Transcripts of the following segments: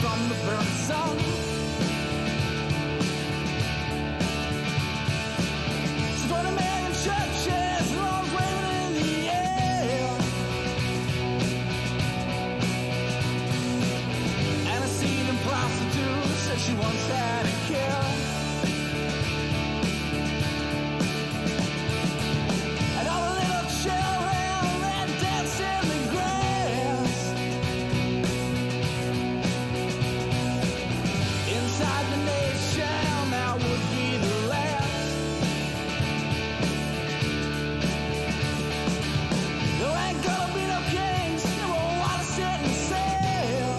from the burning sun. So 20 million churches, arms waving in the air. And a seething prostitute said she once had a kill. And all the little children that dance in the grass. Inside the nation, that would be the last. There ain't gonna be no kings, they won't wanna sit and sail.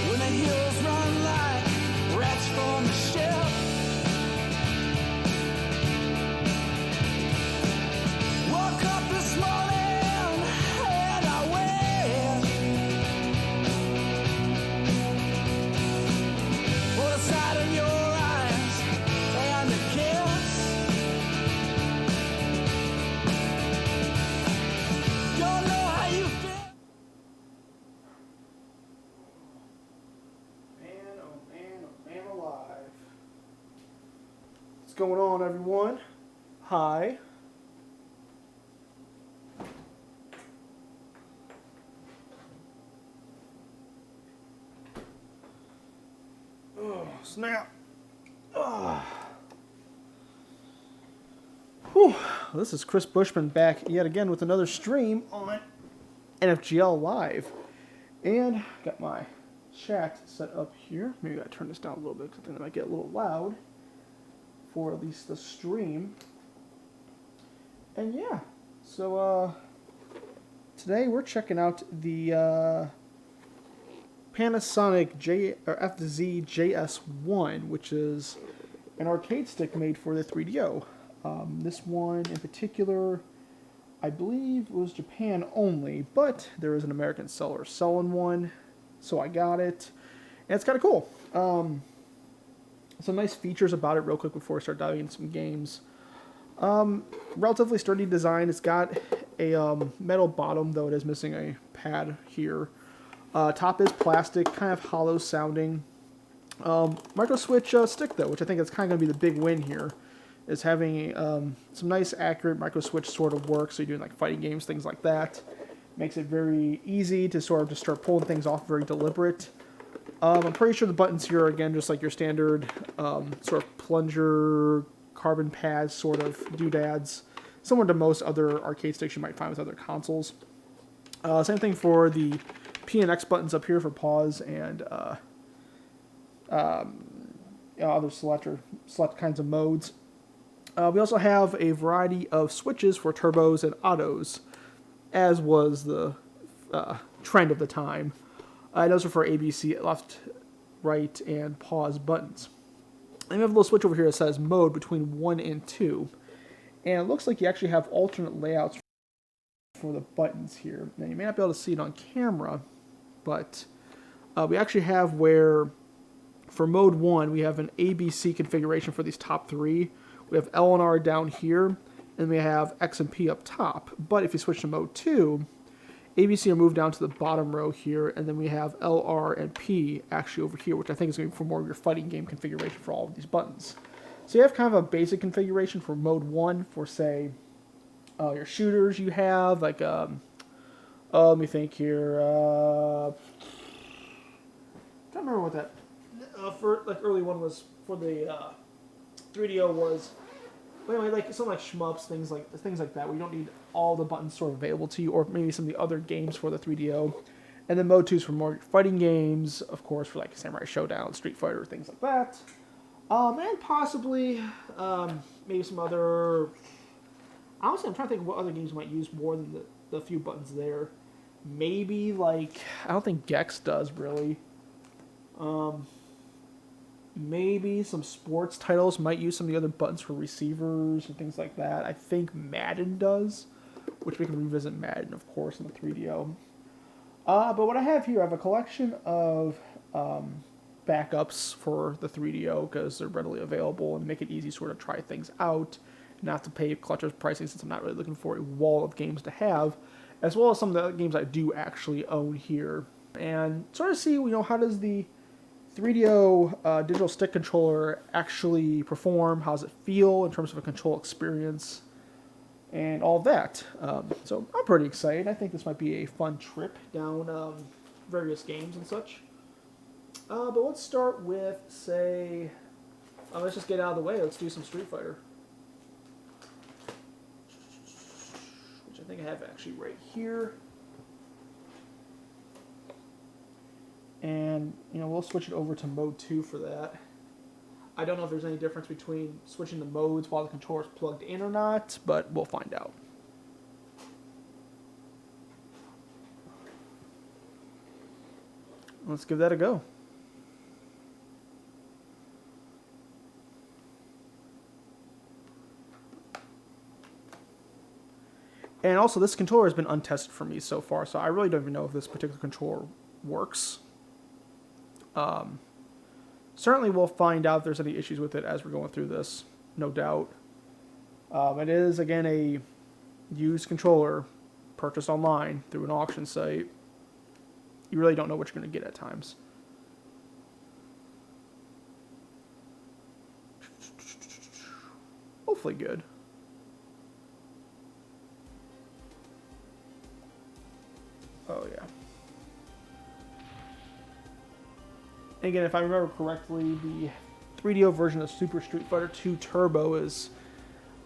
When the heroes run like rats from the ship. Woke up this morning and I went. Put a sight in your eyes and a kiss. Don't know how you feel. Man, oh man, oh man alive. What's going on, everyone? Hi. Oh, snap. Oh. Whew. This is Chris Bushman back yet again with another stream on NFGL Live. And got my chat set up here. Maybe I gotta turn this down a little bit because I think it might get a little loud for at least the stream. And yeah, so today we're checking out the Panasonic FZ-JS1, which is an arcade stick made for the 3DO. This one in particular, I believe, was Japan only, but there is an American seller selling one, so I got it, and it's kind of cool. Some nice features about it real quick before I start diving into some games. Relatively sturdy design. It's got a metal bottom, though it is missing a pad here. Top is plastic, kind of hollow sounding. Micro switch stick, though, which I think is kind of going to be the big win here, is having some nice accurate micro switch sort of work. So you're doing like fighting games, things like that. Makes it very easy to sort of just start pulling things off, very deliberate. I'm pretty sure the buttons here are, again, just like your standard sort of plunger, carbon pads sort of doodads, similar to most other arcade sticks you might find with other consoles. Same thing for the P and X buttons up here for pause and other select kinds of modes. We also have a variety of switches for turbos and autos, as was the trend of the time. Those are for ABC, left, right, and pause buttons. And we have a little switch over here that says mode between 1 and 2. And it looks like you actually have alternate layouts for the buttons here. Now, you may not be able to see it on camera, but we actually have where, for mode 1, we have an ABC configuration for these top three. We have L and R down here, and we have X and P up top. But if you switch to mode 2, ABC are moved down to the bottom row here, and then we have L, R, and P actually over here, which I think is going to be for more of your fighting game configuration for all of these buttons. So you have kind of a basic configuration for mode 1 for, say, your shooters you have, like, let me think here, I can't remember what that, for, like, early one was for the 3DO was, but anyway, like something like shmups, things like that, where you don't need all the buttons sort of available to you, or maybe some of the other games for the 3DO. And then mode 2 is for more fighting games, of course, for like Samurai Showdown, Street Fighter, things like that. And possibly maybe some other. Honestly, I'm trying to think of what other games might use more than the few buttons there. Maybe like, I don't think Gex does really. Maybe some sports titles might use some of the other buttons for receivers and things like that. I think Madden does, which we can revisit Madden, of course, in the 3DO. But what I have here, I have a collection of backups for the 3DO because they're readily available and make it easy to sort of try things out, not to pay clutches pricing since I'm not really looking for a wall of games to have. as well as some of the games I do actually own here, and sort of see, how does the 3DO digital stick controller actually perform, how does it feel in terms of a control experience, and all of that. So I'm pretty excited. I think this might be a fun trip down various games and such. But let's start with, say, let's just get out of the way. Let's do some Street Fighter. Which I think I have actually right here. And, we'll switch it over to mode 2 for that. I don't know if there's any difference between switching the modes while the controller's plugged in or not, but we'll find out. Let's give that a go. And also, this controller has been untested for me so far, so I really don't even know if this particular controller works. Certainly we'll find out if there's any issues with it as we're going through this, no doubt. It is, again, a used controller purchased online through an auction site. You really don't know what you're going to get at times. Hopefully good. Oh, yeah. And again, if I remember correctly, the 3DO version of Super Street Fighter 2 Turbo is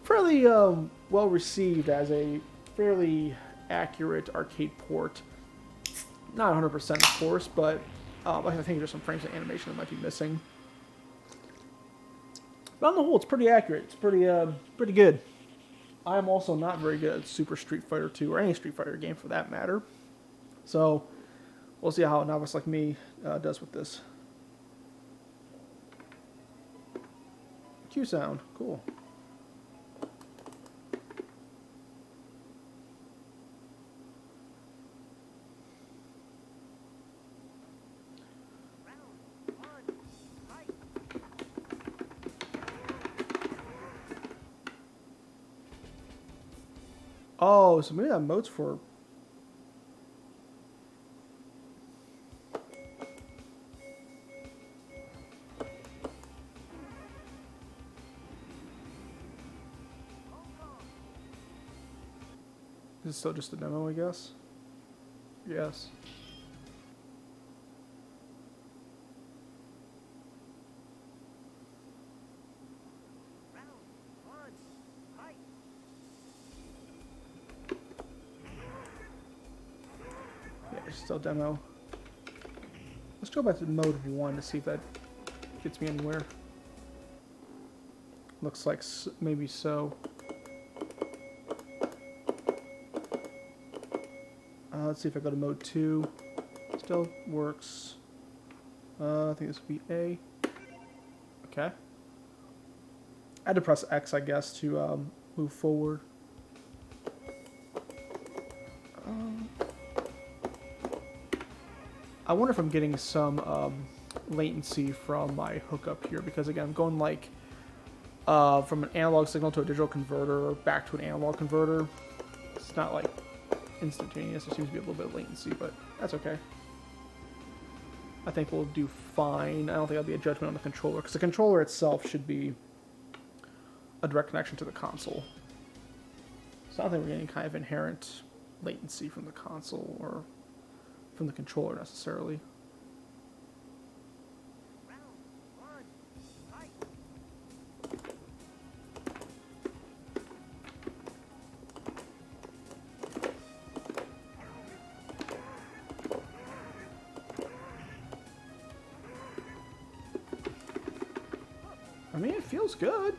fairly well received as a fairly accurate arcade port. Not 100%, of course, but I think there's some frames of animation that might be missing. But on the whole, it's pretty accurate. It's pretty good. I am also not very good at Super Street Fighter 2 or any Street Fighter game for that matter. So we'll see how a novice like me does with this. Q sound, cool. Oh, so maybe that mode's for... This is still just a demo, I guess? Yes. Yeah, it's still demo. Let's go back to mode 1 to see if that gets me anywhere. Looks like maybe so. Let's see if I go to mode 2. Still works. I think this would be A. Okay. I had to press X, I guess, to move forward. I wonder if I'm getting some latency from my hookup here, because again, I'm going like from an analog signal to a digital converter or back to an analog converter. It's not like instantaneous. There seems to be a little bit of latency, but that's okay. I think we'll do fine. I don't think that'll be a judgment on the controller, because the controller itself should be a direct connection to the console. So I don't think we're getting kind of inherent latency from the console or from the controller necessarily. I mean, it feels good.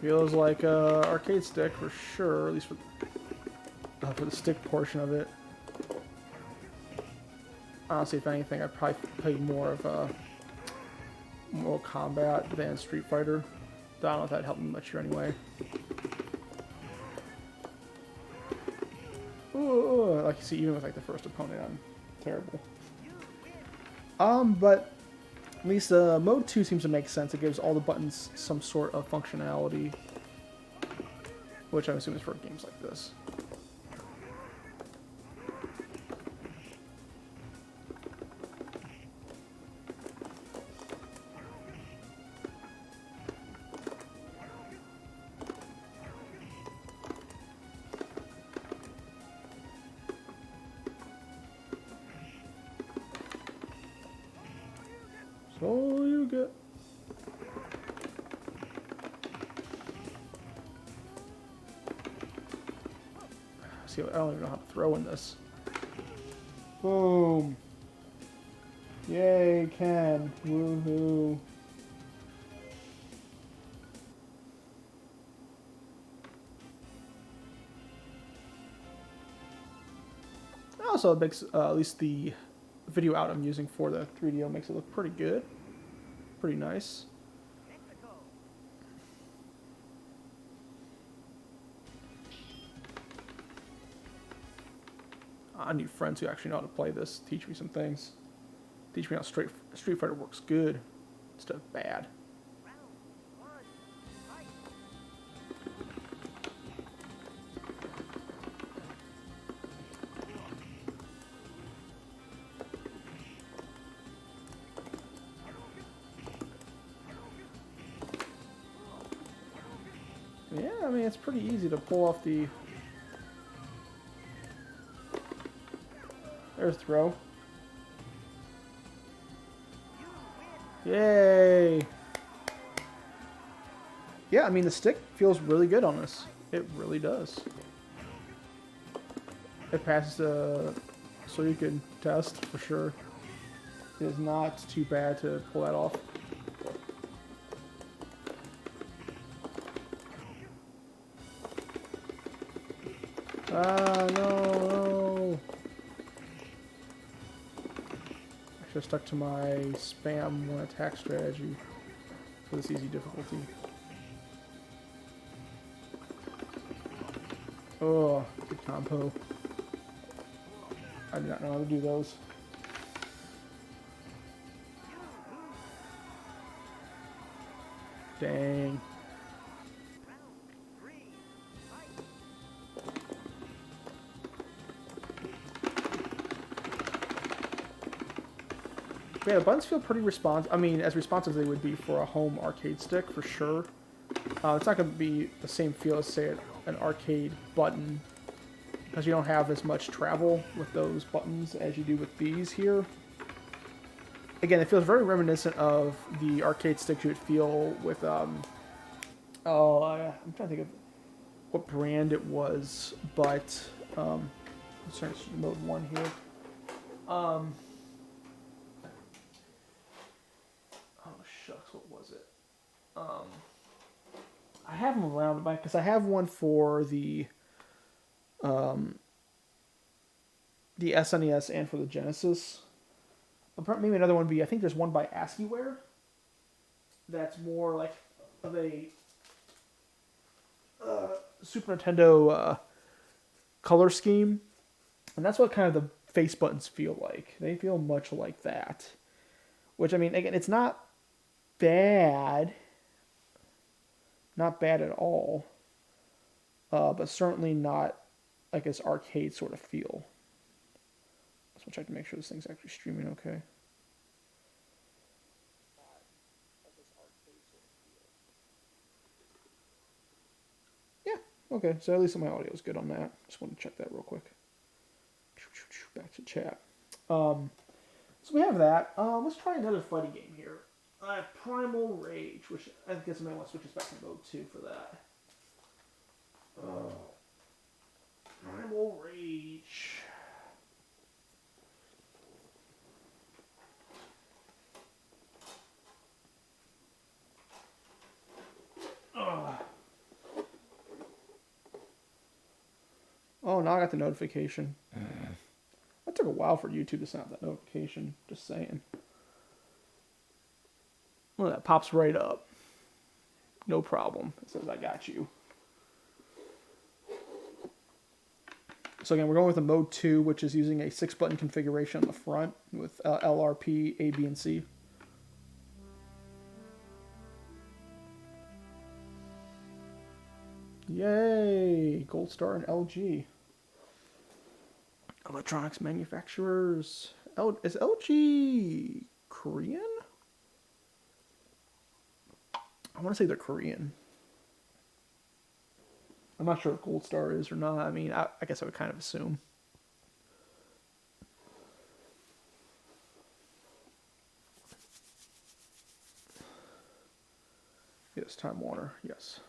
Feels like a arcade stick for sure, at least for the stick portion of it. Honestly, if anything, I'd probably play more of Mortal Kombat than Street Fighter. I don't know if that'd help me much here anyway. Ooh, like you see, even with like the first opponent, I'm terrible. But at least mode 2 seems to make sense. It gives all the buttons some sort of functionality, which I'm assuming is for games like this. That's all you get. See, I don't even know how to throw in this. Boom. Yay, Ken. Woohoo. Also, it makes at least the video out I'm using for the 3DO makes it look pretty good. Pretty nice. I need friends who actually know how to play this. Teach me some things. Teach me how Street Fighter works good instead of bad. Yeah, I mean, it's pretty easy to pull off the... There's throw. Yay! Yeah, I mean, the stick feels really good on this. It really does. It passes the Soyukin test for sure. It is not too bad to pull that off. Ah, no. I should have stuck to my spam one attack strategy for this easy difficulty. Oh, good combo. I do not know how to do those. Dang. Yeah, the buttons feel pretty responsive. I mean, as responsive as they would be for a home arcade stick, for sure. It's not going to be the same feel as, say, an arcade button, because you don't have as much travel with those buttons as you do with these here. Again, it feels very reminiscent of the arcade sticks you would feel with, I'm trying to think of what brand it was, but, let's start mode 1 here. Oh, shucks, what was it? I have them around, because I have one for the SNES and for the Genesis. Maybe another one would be, I think there's one by ASCIIWare that's more like of a Super Nintendo color scheme. And that's what kind of the face buttons feel like. They feel much like that. Which, I mean, again, it's not bad. Not bad at all. But certainly not like this arcade sort of feel. So check to make sure this thing's actually streaming okay. Yeah, okay. So at least my audio is good on that. Just want to check that real quick. Back to chat. So we have that. Let's try another fighting game here. Primal Rage, which I guess I might want to switch us back to mode 2 for that. Primal Rage. Oh, now I got the notification. That took a while for YouTube to send out that notification. Just saying. Well, that pops right up. No problem. It says, I got you. So again, we're going with a mode 2, which is using a 6-button configuration on the front with LRP, A, B, and C. Yay! Gold Star and LG. Electronics manufacturers. Is LG Korean? I want to say they're Korean. I'm not sure if Gold Star is or not. I mean, I guess I would kind of assume. this Time Warner. Yes.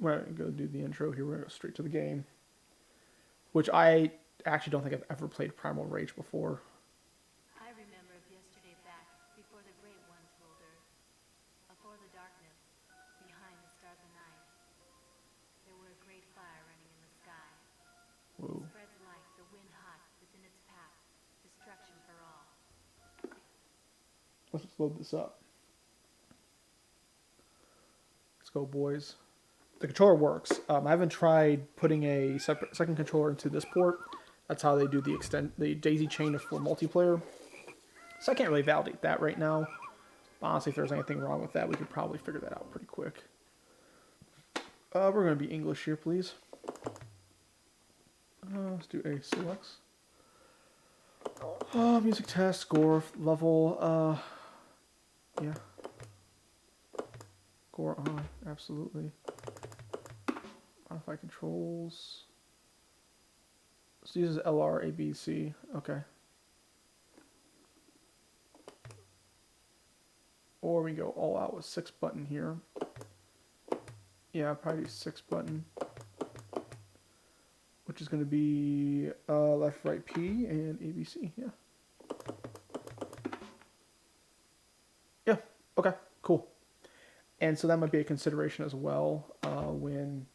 We're going to go do the intro here. We're going to go straight to the game. Which I actually don't think I've ever played Primal Rage before. I remember of yesterday back, before the great ones ruled earth, afore the darkness, behind the stars of night. There were a great fire running in the sky. Whoa. It spreads like the wind hot within its path, destruction for all. Let's just load this up. Let's go, boys. The controller works. I haven't tried putting a second controller into this port. That's how they do the daisy chain for multiplayer. So I can't really validate that right now. Honestly, if there's anything wrong with that, we could probably figure that out pretty quick. We're going to be English here, please. Let's do a select. Music test, score, level. Yeah. Score on, absolutely. Modify controls. So this is LR, A, B, C. Okay. Or we go all out with 6 button here. Yeah, probably 6 button. Which is going to be left, right, P, and A, B, C. Yeah. Yeah. Okay. Cool. And so that might be a consideration as well when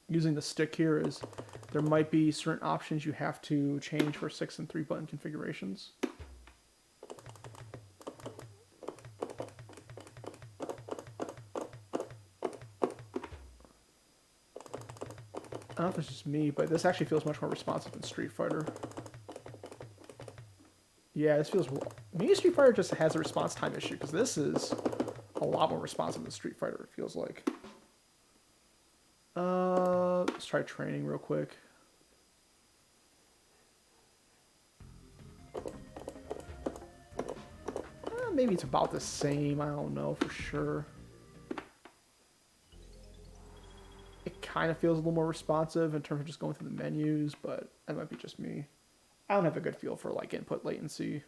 using the stick here is there might be certain options you have to change for 6 and 3 button configurations. I don't know if it's just me, but this actually feels much more responsive than Street Fighter. Yeah, this feels... Maybe Street Fighter just has a response time issue, because this is a lot more responsive than Street Fighter, it feels like. Let's try training real quick. Maybe it's about the same, I don't know for sure. It kind of feels a little more responsive in terms of just going through the menus, but that might be just me. I don't have a good feel for like input latency.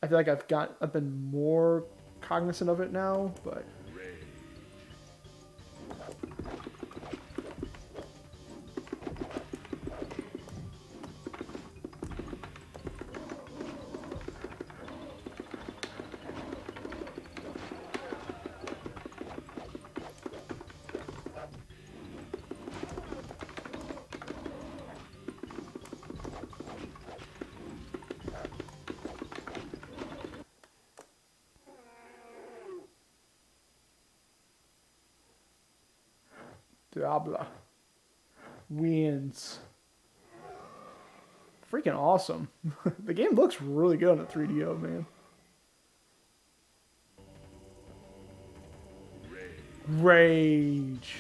I feel like I've been more cognizant of it now, but Diablo wins. Freaking awesome. The game looks really good on the 3DO, man. Rage.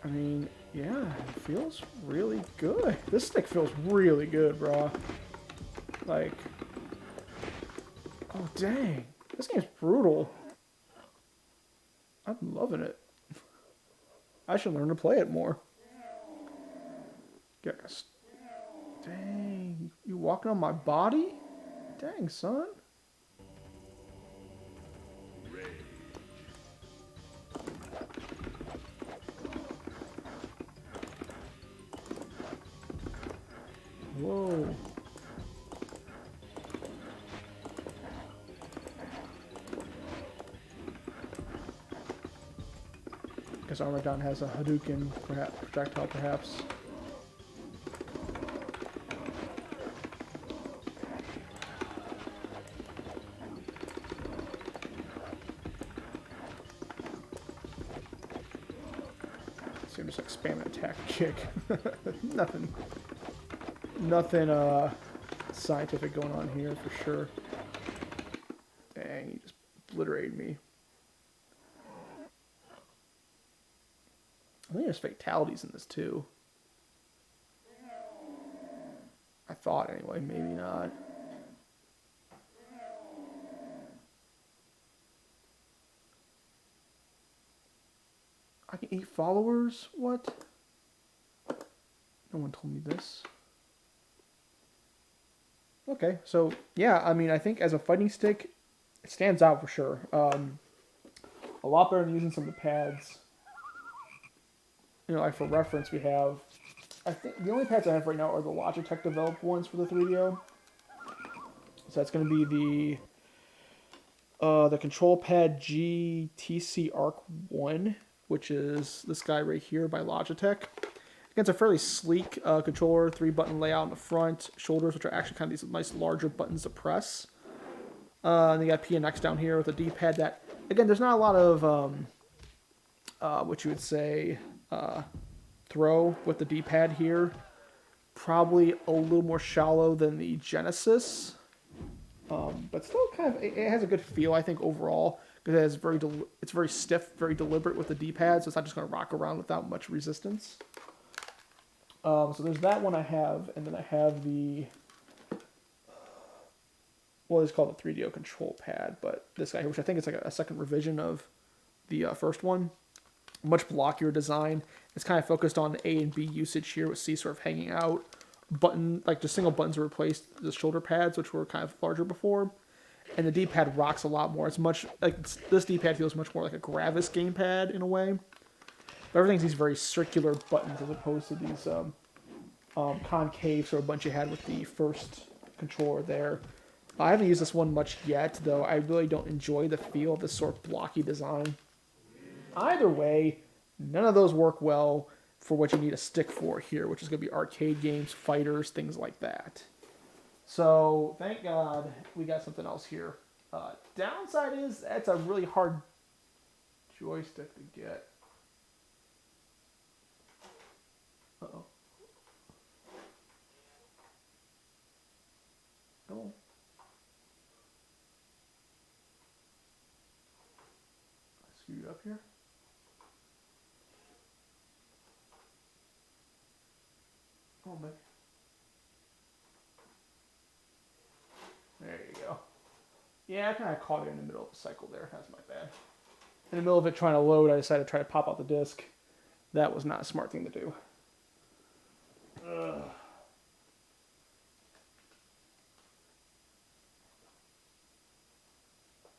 I mean, yeah, it feels really good. This stick feels really good, bro. Like, oh dang, this game's brutal. I'm loving it. I should learn to play it more. Yes. Dang, you walking on my body? Dang, son. Whoa. Guess Armageddon has a Hadouken projectile, perhaps. See, I'm just like spamming attack kick. Nothing scientific going on here for sure. Dang, he just obliterated me. I think there's fatalities in this too. I thought anyway, maybe not. I can eat followers? What? No one told me this. Okay, so yeah, I mean, I think as a fighting stick, it stands out for sure. A lot better than using some of the pads. You know, like for reference, we have, I think the only pads I have right now are the Logitech developed ones for the 3DO. So that's going to be the control pad GTC Arc 1, which is this guy right here by Logitech. Again, it's a fairly sleek controller, 3-button layout in the front, shoulders, which are actually kind of these nice larger buttons to press. And you got P and X down here with a D-pad that, again, there's not a lot of, what you would say, throw with the D-pad here. Probably a little more shallow than the Genesis. But still kind of, it has a good feel, I think, overall. Because it's very stiff, very deliberate with the D-pad, so it's not just going to rock around without much resistance. So there's that one I have, and then I have the, well, it's called the 3DO control pad, but this guy here, which I think is like a second revision of the first one. Much blockier design. It's kind of focused on A and B usage here, with C sort of hanging out. Like just single buttons replaced the shoulder pads, which were kind of larger before. And the D-pad rocks a lot more. It's much, like, this D-pad feels much more like a Gravis gamepad in a way. But everything's these very circular buttons as opposed to these concave sort of bunch you had with the first controller there. I haven't used this one much yet, though I really don't enjoy the feel of this sort of blocky design. Either way, none of those work well for what you need a stick for here, which is going to be arcade games, fighters, things like that. So, thank God we got something else here. Downside is, that's a really hard joystick to get. Uh-oh. Oh. I screwed up here. Oh, man. There you go. Yeah, I kind of caught it in the middle of the cycle there. That's my bad. In the middle of it trying to load, I decided to try to pop out the disc. That was not a smart thing to do. Ugh.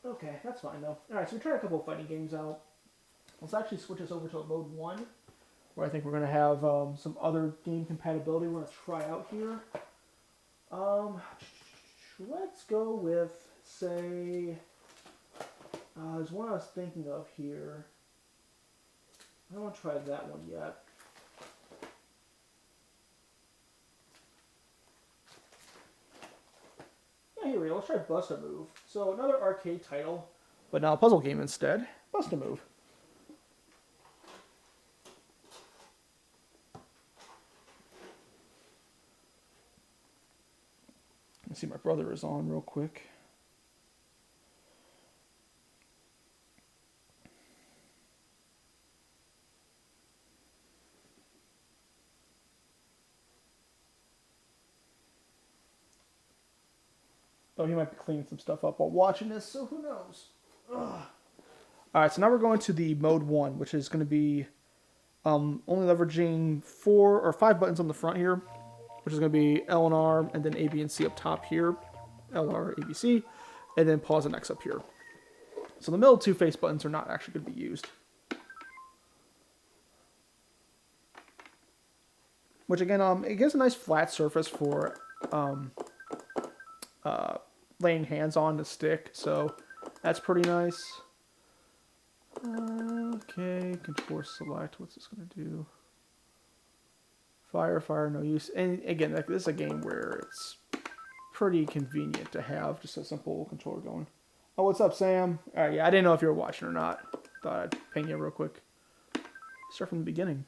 Okay, that's fine though. Alright, so we tried a couple of fighting games out. Let's actually switch us over to mode 1, where I think we're going to have some other game compatibility we're going to try out here. Let's go with, say, there's one I was thinking of here. I don't want to try that one yet. Yeah, here we go. Let's try Bust a Move. So another arcade title, but now a puzzle game instead. Bust a Move. Let's see, my brother is on real quick. Oh, he might be cleaning some stuff up while watching this, so who knows? Ugh. Alright, so now we're going to the mode 1, which is going to be only leveraging 4 or 5 buttons on the front here, which is going to be L and R, and then A, B, and C up top here. L, R, A, B, C, and then pause and X up here. So the middle 2 face buttons are not actually going to be used. Which again, it gives a nice flat surface for laying hands on the stick, so that's pretty nice. Okay, control select. What's this going to do? Fire, no use. And again, like, this is a game where it's pretty convenient to have just a simple controller going. Oh, what's up, Sam? Alright, yeah, I didn't know if you were watching or not. Thought I'd ping you real quick. Start from the beginning.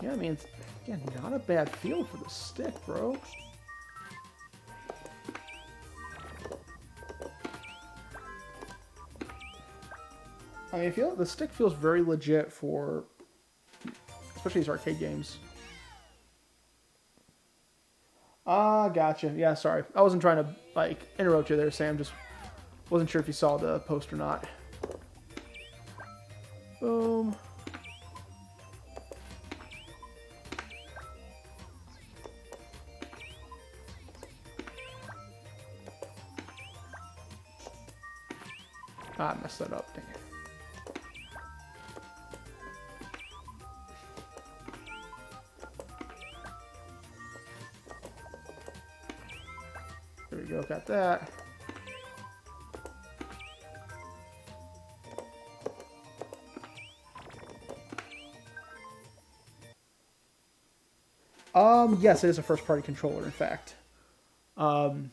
Yeah, I mean, it's, again, not a bad feel for the stick, bro. I mean, the stick feels very legit for especially these arcade games. Ah, gotcha. Yeah, sorry. I wasn't trying to, like, interrupt you there, Sam. Just wasn't sure if you saw the post or not. Boom. Ah, I messed that up. Dang it. There we go. Got that. Yes, it is a first-party controller, in fact. Comes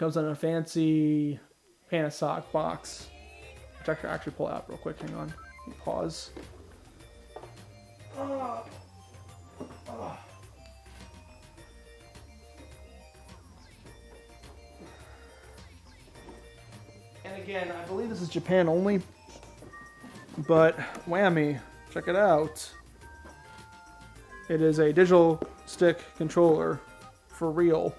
in a fancy Panasonic box, which I can actually pull out real quick. Hang on. Let me pause. And again, I believe this is Japan only, but whammy, check it out. It is a digital stick controller for real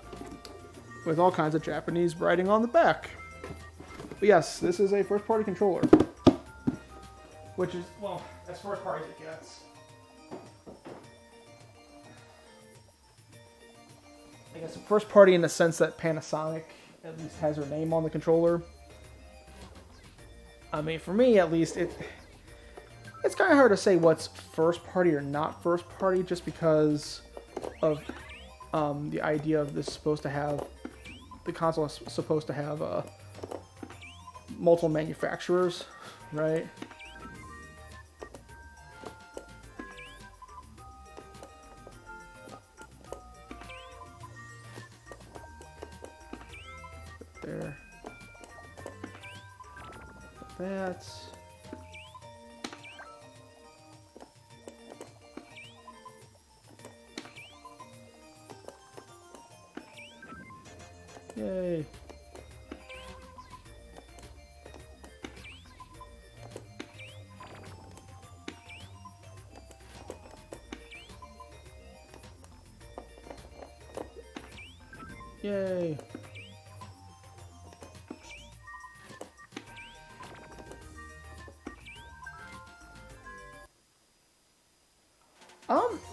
with all kinds of Japanese writing on the back. But yes, this is a first-party controller, which is, well, as first-party as it gets. I guess first-party in the sense that Panasonic at least has their name on the controller. I mean, for me at least, it's kind of hard to say what's first-party or not first-party just because of the idea of this supposed to have, the console is supposed to have multiple manufacturers, right? There. That. Yay. Yay.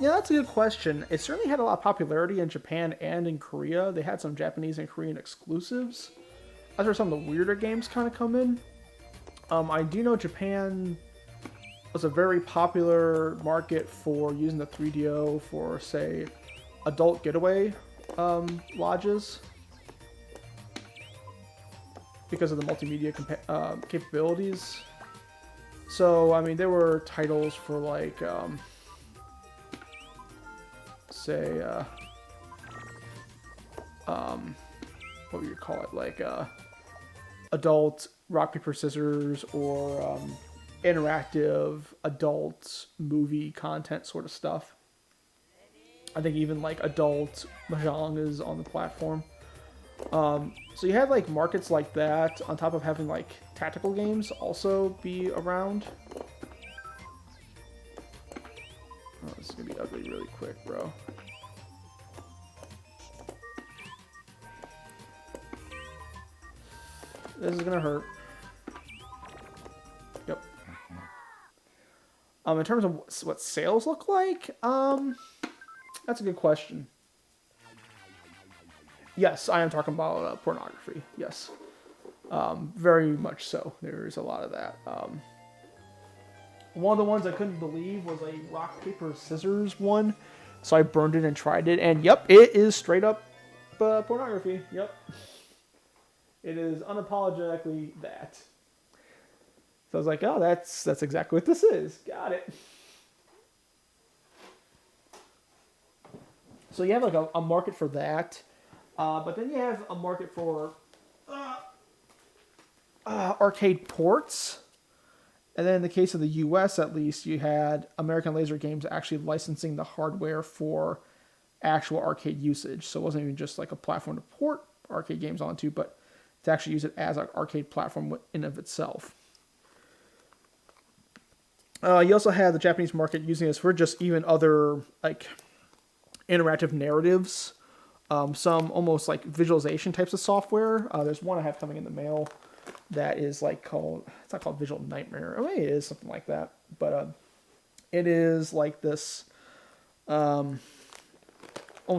Yeah, that's a good question. It certainly had a lot of popularity in Japan and in Korea. They had some Japanese and Korean exclusives. That's where some of the weirder games kind of come in. I do know Japan was a very popular market for using the 3DO for, say, adult getaway lodges because of the multimedia capabilities. So, I mean, there were titles for, like, say, what would you call it? Like, adult rock, paper, scissors, or interactive adult movie content sort of stuff. I think even, like, adult mahjong is on the platform. So you had, like, markets like that, on top of having, like, tactical games also be around. Oh, this is gonna be ugly really quick, bro. This is gonna hurt. Yep. In terms of what sales look like, that's a good question. Yes, I am talking about pornography. Yes, very much so. There's a lot of that. One of the ones I couldn't believe was a rock, paper, scissors one. So I burned it and tried it. And yep, it is straight up pornography. Yep. It is unapologetically that. So I was like, oh, that's exactly what this is. Got it. So you have like a market for that. But then you have a market for arcade ports. And then in the case of the US, at least, you had American Laser Games actually licensing the hardware for actual arcade usage. So it wasn't even just like a platform to port arcade games onto, but to actually use it as an arcade platform in of itself. You also had the Japanese market using this for just even other like interactive narratives, some almost like visualization types of software. There's one I have coming in the mail that is like called, it's not called Visual Nightmare. I mean, it is something like that, but it is like this, almost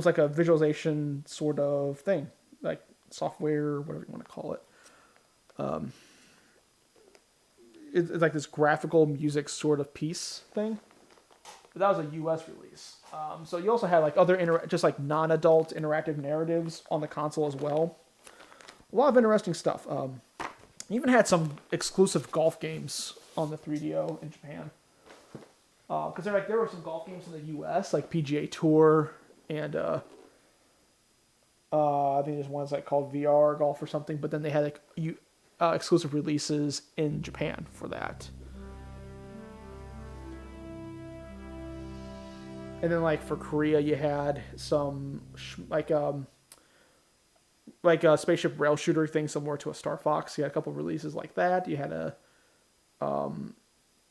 like a visualization sort of thing, like software, whatever you want to call it. It's like this graphical music sort of piece thing. But that was a U.S. release. So you also had like other just like non-adult interactive narratives on the console as well. A lot of interesting stuff. You even had some exclusive golf games on the 3DO in Japan. Because there were some golf games in the U.S. like PGA Tour and I think there's ones like called VR Golf or something. But then they had like exclusive releases in Japan for that. And then like for Korea, you had some like a spaceship rail shooter thing similar to a Star Fox. You had a couple releases like that. You had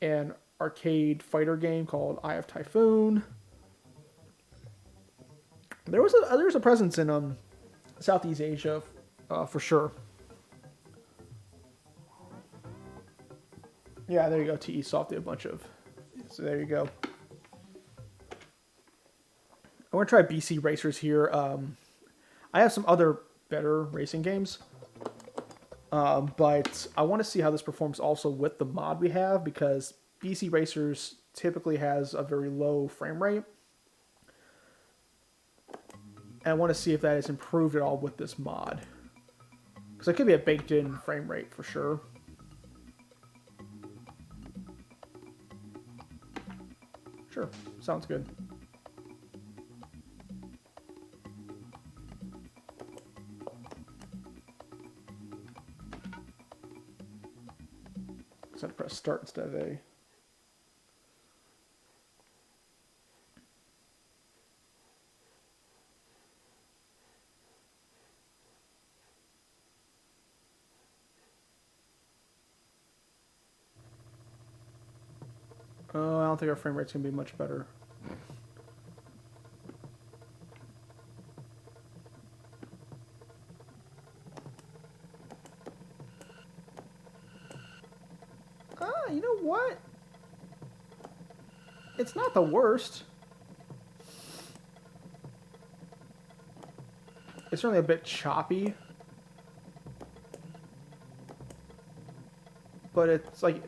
an arcade fighter game called Eye of Typhoon. There was a presence in Southeast Asia for sure. Yeah, there you go. TE Soft did a bunch of. So there you go. I want to try BC Racers here. I have some other better racing games, but I want to see how this performs also with the mod we have, because BC Racers typically has a very low frame rate. And I want to see if that is improved at all with this mod, because it could be a baked-in frame rate for sure. Sure, sounds good. So I press start instead of A. Oh, I don't think our frame rate's gonna be much better. You know what? It's not the worst. It's certainly a bit choppy. But it's like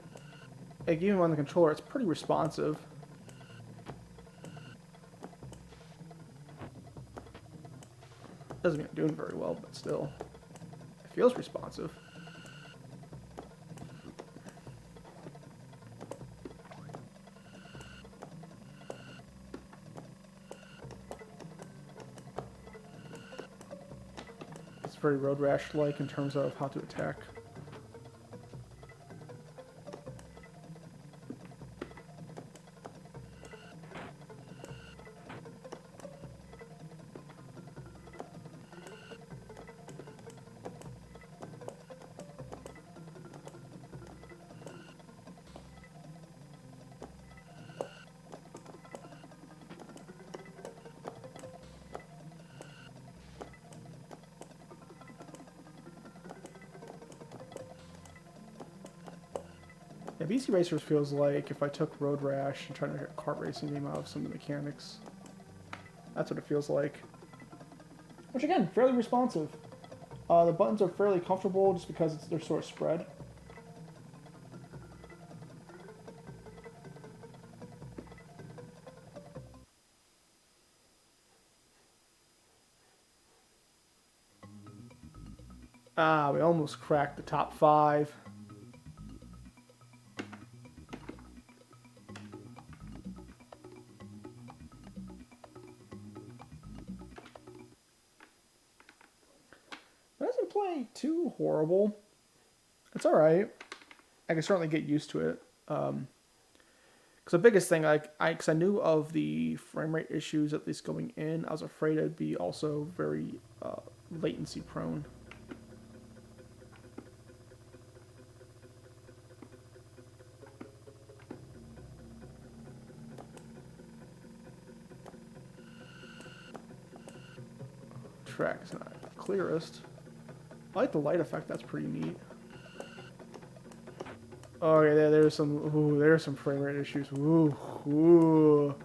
even on the controller, it's pretty responsive. Doesn't mean I'm doing very well, but still. It feels responsive. It's very Road Rash-like in terms of how to attack. Yeah, BC Racers feels like if I took Road Rash and tried to make a kart racing game out of some of the mechanics. That's what it feels like. Which again, fairly responsive. The buttons are fairly comfortable just because they're sort of spread. We almost cracked the top 5. It doesn't play too horrible. It's alright. I can certainly get used to it. Because the biggest thing, because I knew of the frame rate issues, at least going in, I was afraid it'd be also very latency prone. track is not the clearest. I like the light effect. That's pretty neat. Oh yeah, there's some frame rate issues. Ooh, ooh.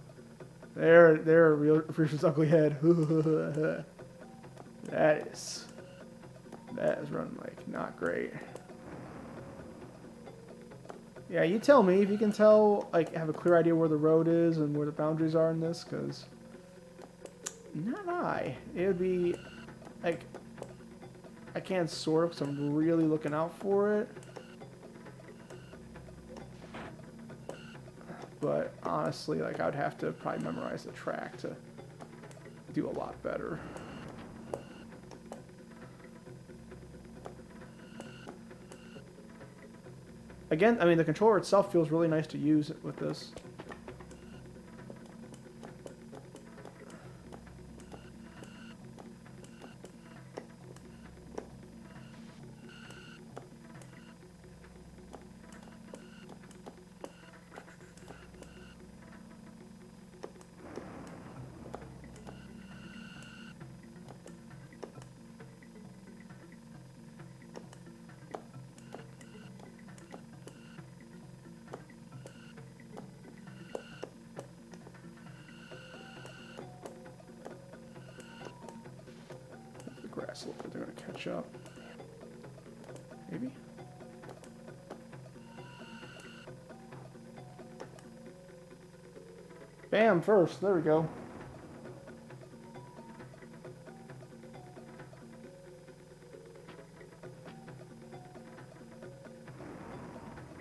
There, real Fuchsia's ugly head. That is running like not great. Yeah, you tell me if you can tell, like, have a clear idea where the road is and where the boundaries are in this, because not I. It would be like I can't sort because I'm really looking out for it. But honestly, like, I would have to probably memorize the track to do a lot better. Again, I mean, the controller itself feels really nice to use with this. Grass a little bit, they're going to catch up. Maybe? Bam, first. There we go.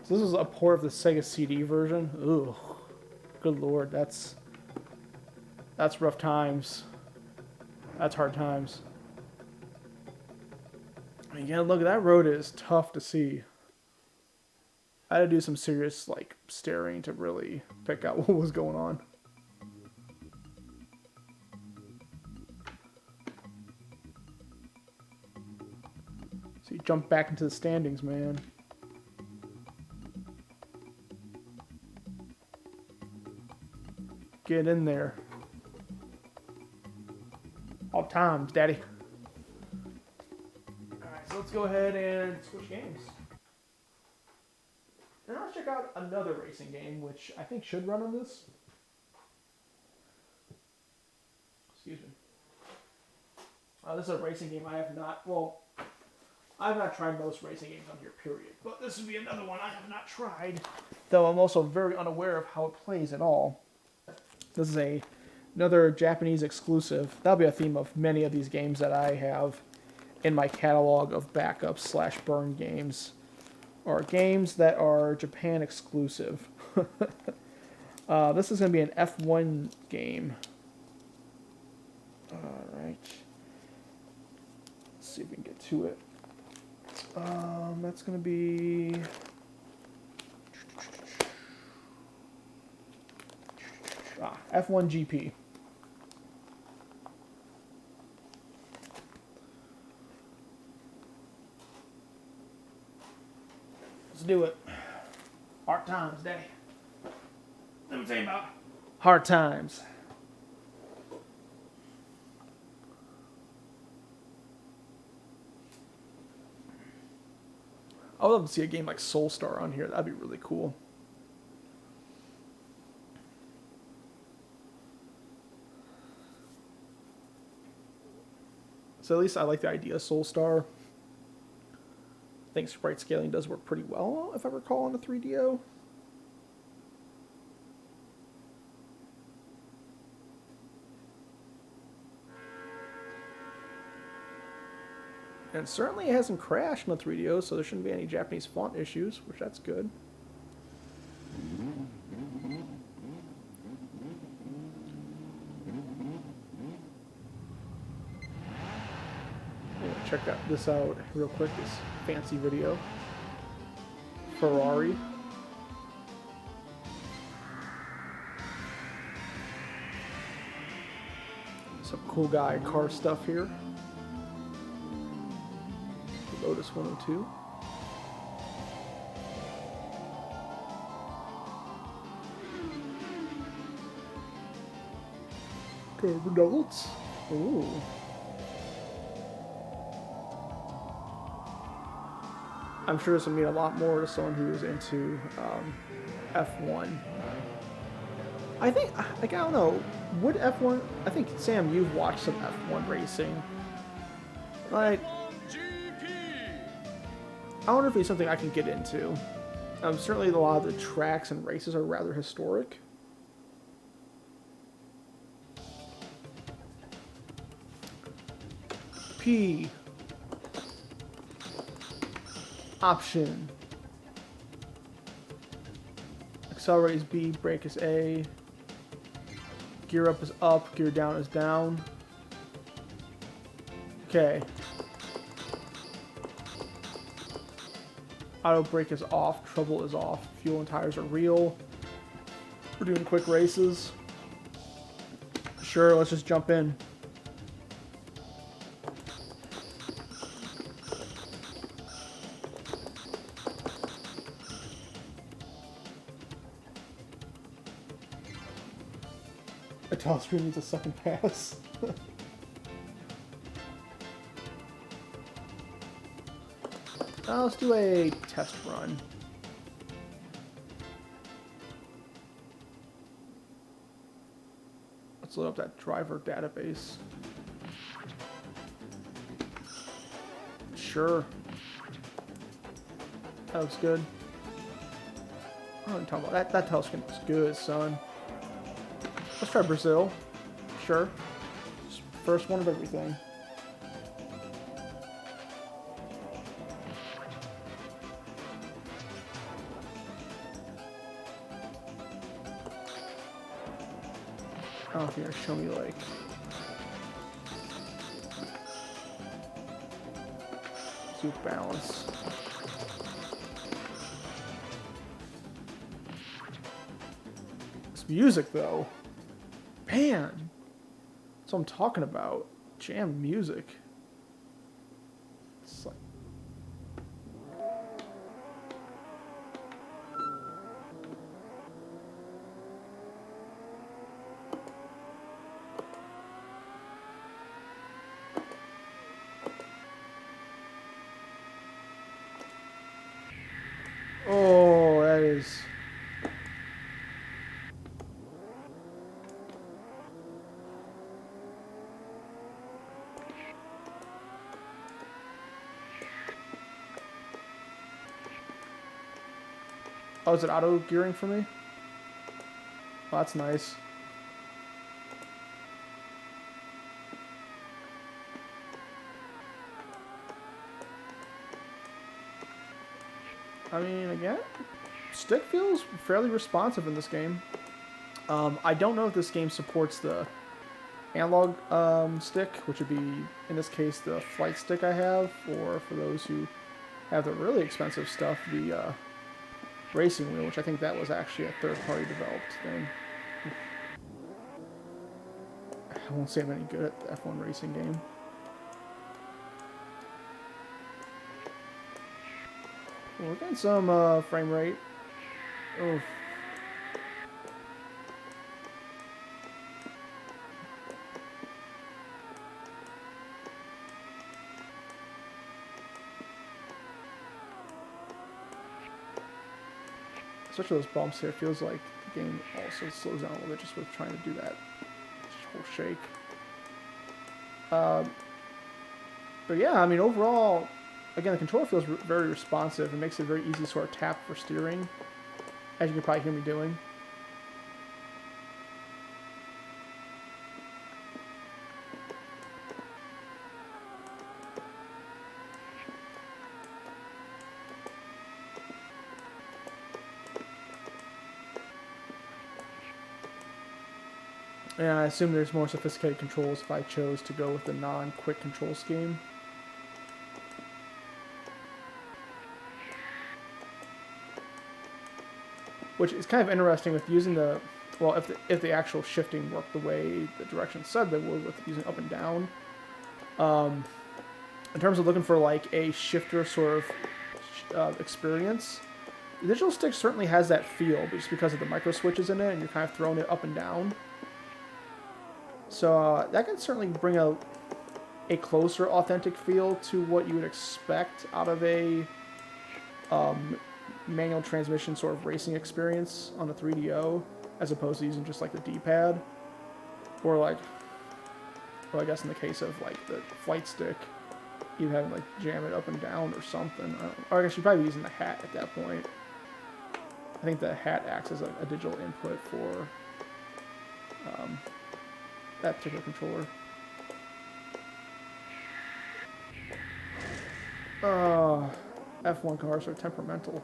So this is a port of the Sega CD version. Ooh. Good lord, that's rough times. That's hard times. Again, look, that road is tough to see. I had to do some serious, like, staring to really pick out what was going on. So you jump back into the standings, man. Get in there. All times, daddy. Alright, so let's go ahead and switch games. And let's check out another racing game, which I think should run on this. Excuse me. This is a racing game I have not, well, I have not tried most racing games on here, period. But this would be another one I have not tried, though I'm also very unaware of how it plays at all. This is another Japanese exclusive. That'll be a theme of many of these games that I have in my catalog of backup / burn games. Or games that are Japan exclusive. This is going to be an F1 game. Alright. Let's see if we can get to it. That's going to be... F1 GP. Let's do it. Hard times, Daddy. Let me tell you about hard times. I would love to see a game like Soulstar on here. That'd be really cool. So at least I like the idea of Soulstar. I think sprite scaling does work pretty well, if I recall, on the 3DO. And certainly it hasn't crashed on the 3DO, so there shouldn't be any Japanese font issues, which that's good. Check this out real quick, this fancy video. Ferrari. Some cool guy car stuff here. Lotus 102. Carbon notes. Ooh. I'm sure this will mean a lot more to someone who's into F1. I think, like, I don't know, would F1, I think, Sam, you've watched some F1 racing. Like, I wonder if it's something I can get into. Certainly a lot of the tracks and races are rather historic. P. Option. Accelerate is B, brake is A. Gear up is up, gear down is down. Okay. Auto brake is off, trouble is off, fuel and tires are real. We're doing quick races. Sure, let's just jump in. A telescreen needs a second pass. Let's do a test run. Let's load up that driver database. Sure. That looks good. I don't talk about that. That telescreen looks good, son. Let's try Brazil. Sure. Just first one of everything. I don't know if you're gonna show me like zoom balance. This music though. Man, that's what I'm talking about. Jam music. It's like... Oh, that is... Oh, is it auto gearing for me? Oh, that's nice. I mean, again, stick feels fairly responsive in this game. I don't know if this game supports the analog stick, which would be, in this case, the flight stick I have, or for those who have the really expensive stuff, the racing wheel, which I think that was actually a third-party developed thing. I won't say I'm any good at the F1 racing game. Well, we're getting some frame rate. Oh. Especially those bumps here, it feels like the game also slows down a little bit just with trying to do that whole shake. But yeah, I mean, overall, again, the controller feels very responsive. It makes it very easy to sort of tap for steering, as you can probably hear me doing. And I assume there's more sophisticated controls if I chose to go with the non-quick control scheme. Which is kind of interesting with using the, well, if the actual shifting worked the way the directions said they would with using up and down. In terms of looking for like a shifter sort of experience, the digital stick certainly has that feel, but just because of the micro switches in it and you're kind of throwing it up and down. So that can certainly bring a closer authentic feel to what you would expect out of a manual transmission sort of racing experience on the 3DO, as opposed to using just like the D-pad, or like, well, I guess in the case of like the flight stick, you having like jam it up and down or something. Or I guess you're probably using the hat at that point. I think the hat acts as a digital input for that particular controller. F1 cars are temperamental.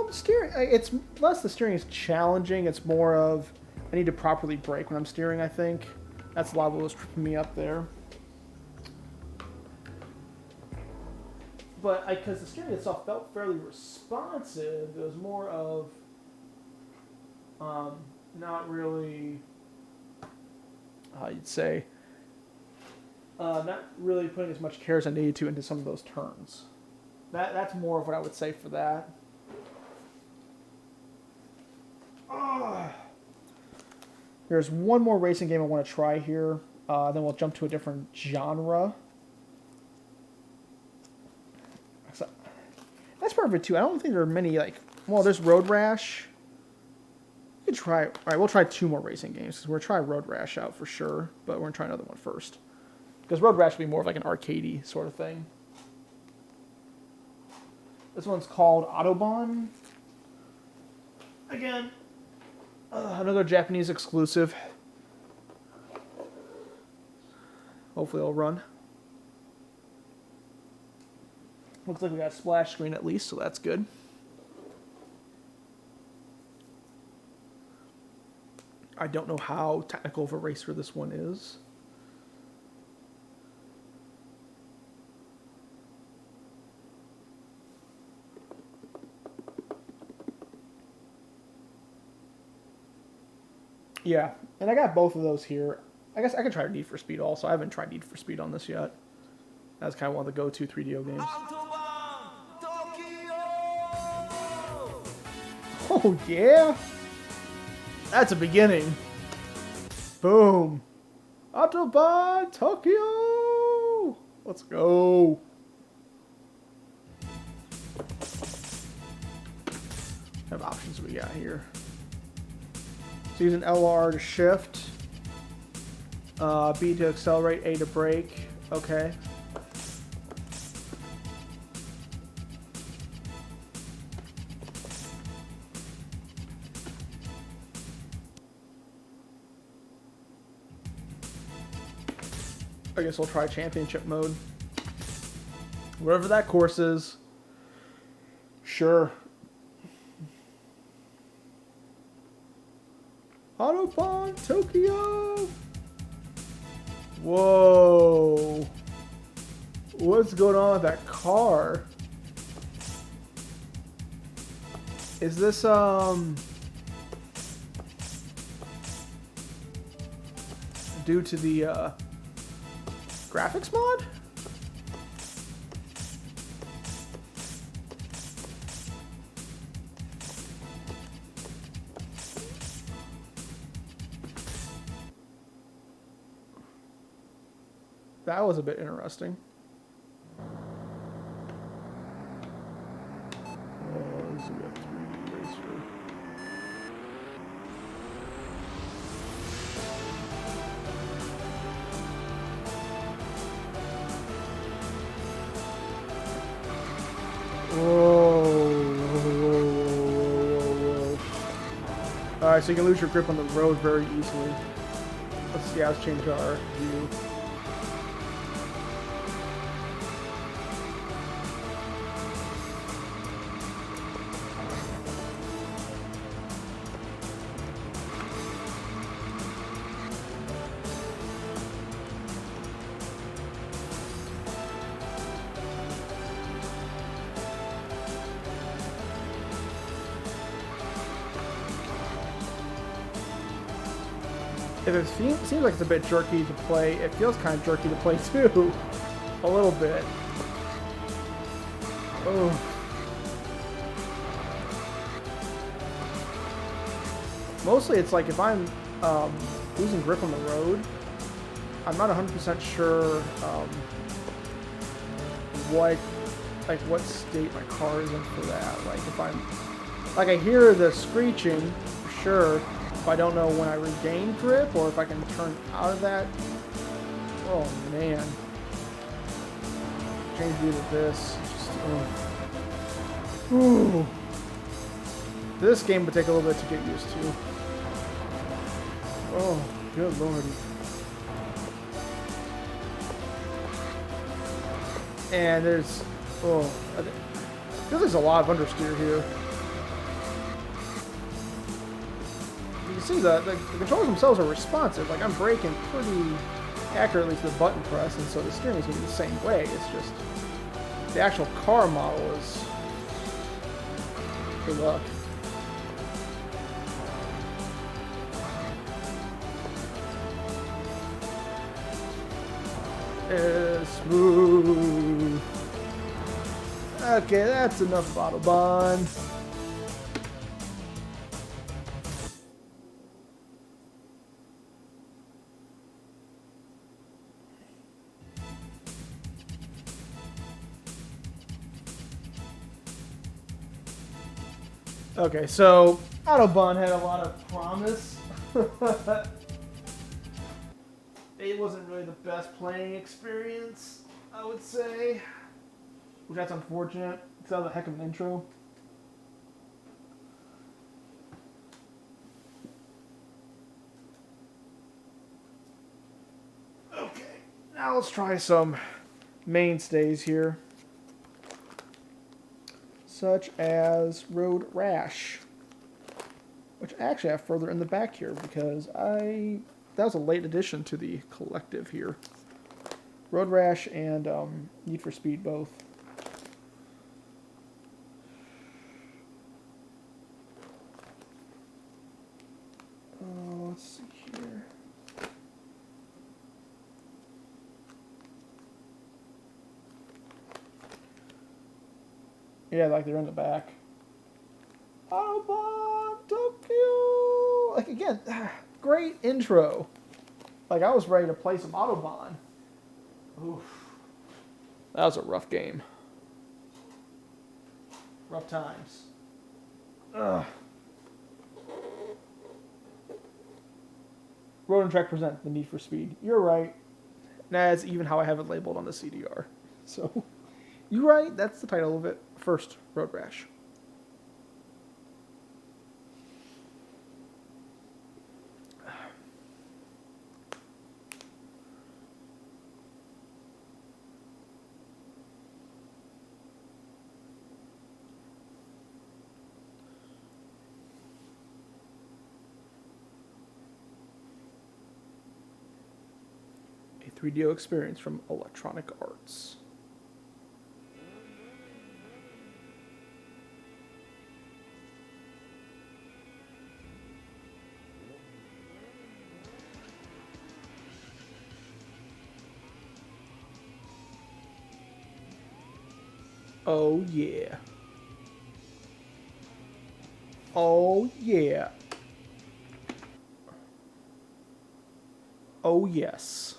Steering, it's less the steering is challenging, it's more of I need to properly brake when I'm steering, I think. That's a lot of what was tripping me up there. But because the steering itself felt fairly responsive, it was more of not really, how you'd say, not really putting as much care as I needed to into some of those turns. That's more of what I would say for that. There's one more racing game I want to try here. Then we'll jump to a different genre. So, that's part of it too. I don't think there are many like. Well, there's Road Rash. We could try. All right, we'll try 2 more racing games. We're gonna try Road Rash out for sure, but we're gonna try another one first. Because Road Rash will be more of like an arcadey sort of thing. This one's called Autobahn. Again. Another Japanese exclusive. Hopefully it'll run. Looks like we got a splash screen at least, so that's good. I don't know how technical of a racer this one is. Yeah, and I got both of those here. I guess I could try Need for Speed also. I haven't tried Need for Speed on this yet. That's kind of one of the go-to 3DO games. Oh, yeah? That's a beginning. Boom. Autobahn Tokyo! Let's go. What options we got here? So using LR to shift, B to accelerate, A to brake. Okay. I guess we'll try championship mode. Wherever that course is. Sure. Autobahn Tokyo! Whoa! What's going on with that car? Is this, due to the, graphics mod? That was a bit interesting. Oh, this is a 3D racer. Whoa. Alright, so you can lose your grip on the road very easily. Let's see, let's change our view. if it seems like it's a bit jerky to play, it feels kind of jerky to play too. A little bit. Oh. Mostly it's like if I'm losing grip on the road, I'm not 100% sure what state my car is in for that. Like if I'm, like I hear the screeching for sure, if I don't know when I regain grip or if I can turn out of that. Oh man. Change view to this. Just, Ooh. This game would take a little bit to get used to. Oh, good lordy. And there's, I feel there's a lot of understeer here. You can see the controls themselves are responsive. Like I'm braking pretty accurately to the button press, and so the steering is going to be the same way. It's just the actual car model is good luck. Smooth. Okay, that's enough Autobahn. Okay, so Autobahn had a lot of promise. It wasn't really the best playing experience, I would say. Which that's unfortunate, because that was a heck of an intro. Okay, now let's try some mainstays here. Such as Road Rash. Which I actually have further in the back here, because that was a late addition to the collective here. Road Rash and Need for Speed both. Let's see here. Yeah, like they're in the back. Autobahn Tokyo! Like again, great intro. Like I was ready to play some Autobahn. Oof. That was a rough game. Rough times. Ugh. Road and Track present the Need for Speed. You're right. That's even how I have it labeled on the CDR. So, you're right. That's the title of it. First, Road Rash. A 3DO experience from Electronic Arts. Oh yeah. Oh yeah. Oh yes.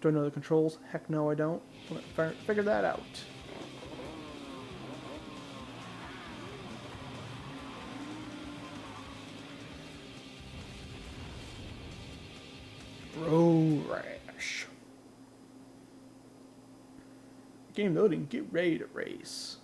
Do I know the controls? Heck no, I don't. Let's figure that out. Road Rash. Game loading, get ready to race.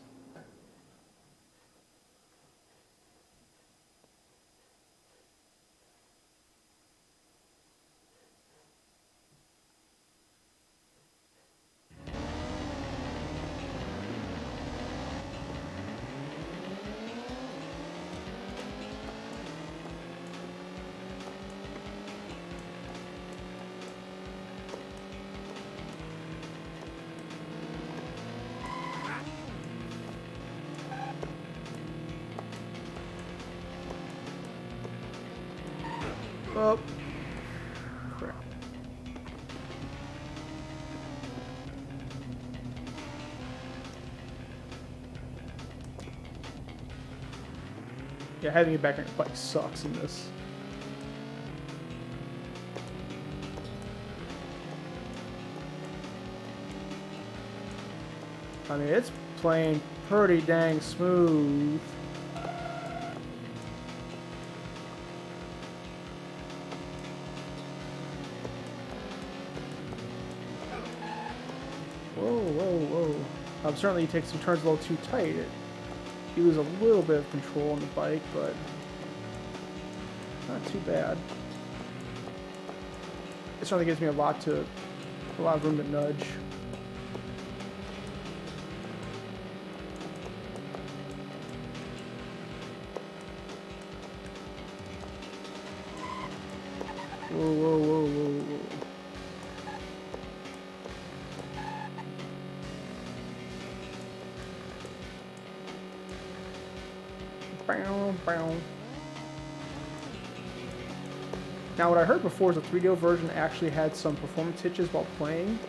Oh. Crap. Yeah, having it back on your bike sucks in this. I mean, it's playing pretty dang smooth. Whoa, whoa, whoa. Certainly you take some turns a little too tight. You lose a little bit of control on the bike, but not too bad. It certainly gives me a lot of room to nudge. Whoa, whoa, whoa, whoa, whoa. Bow, bow. Now, what I heard before is the 3DO version actually had some performance hitches while playing.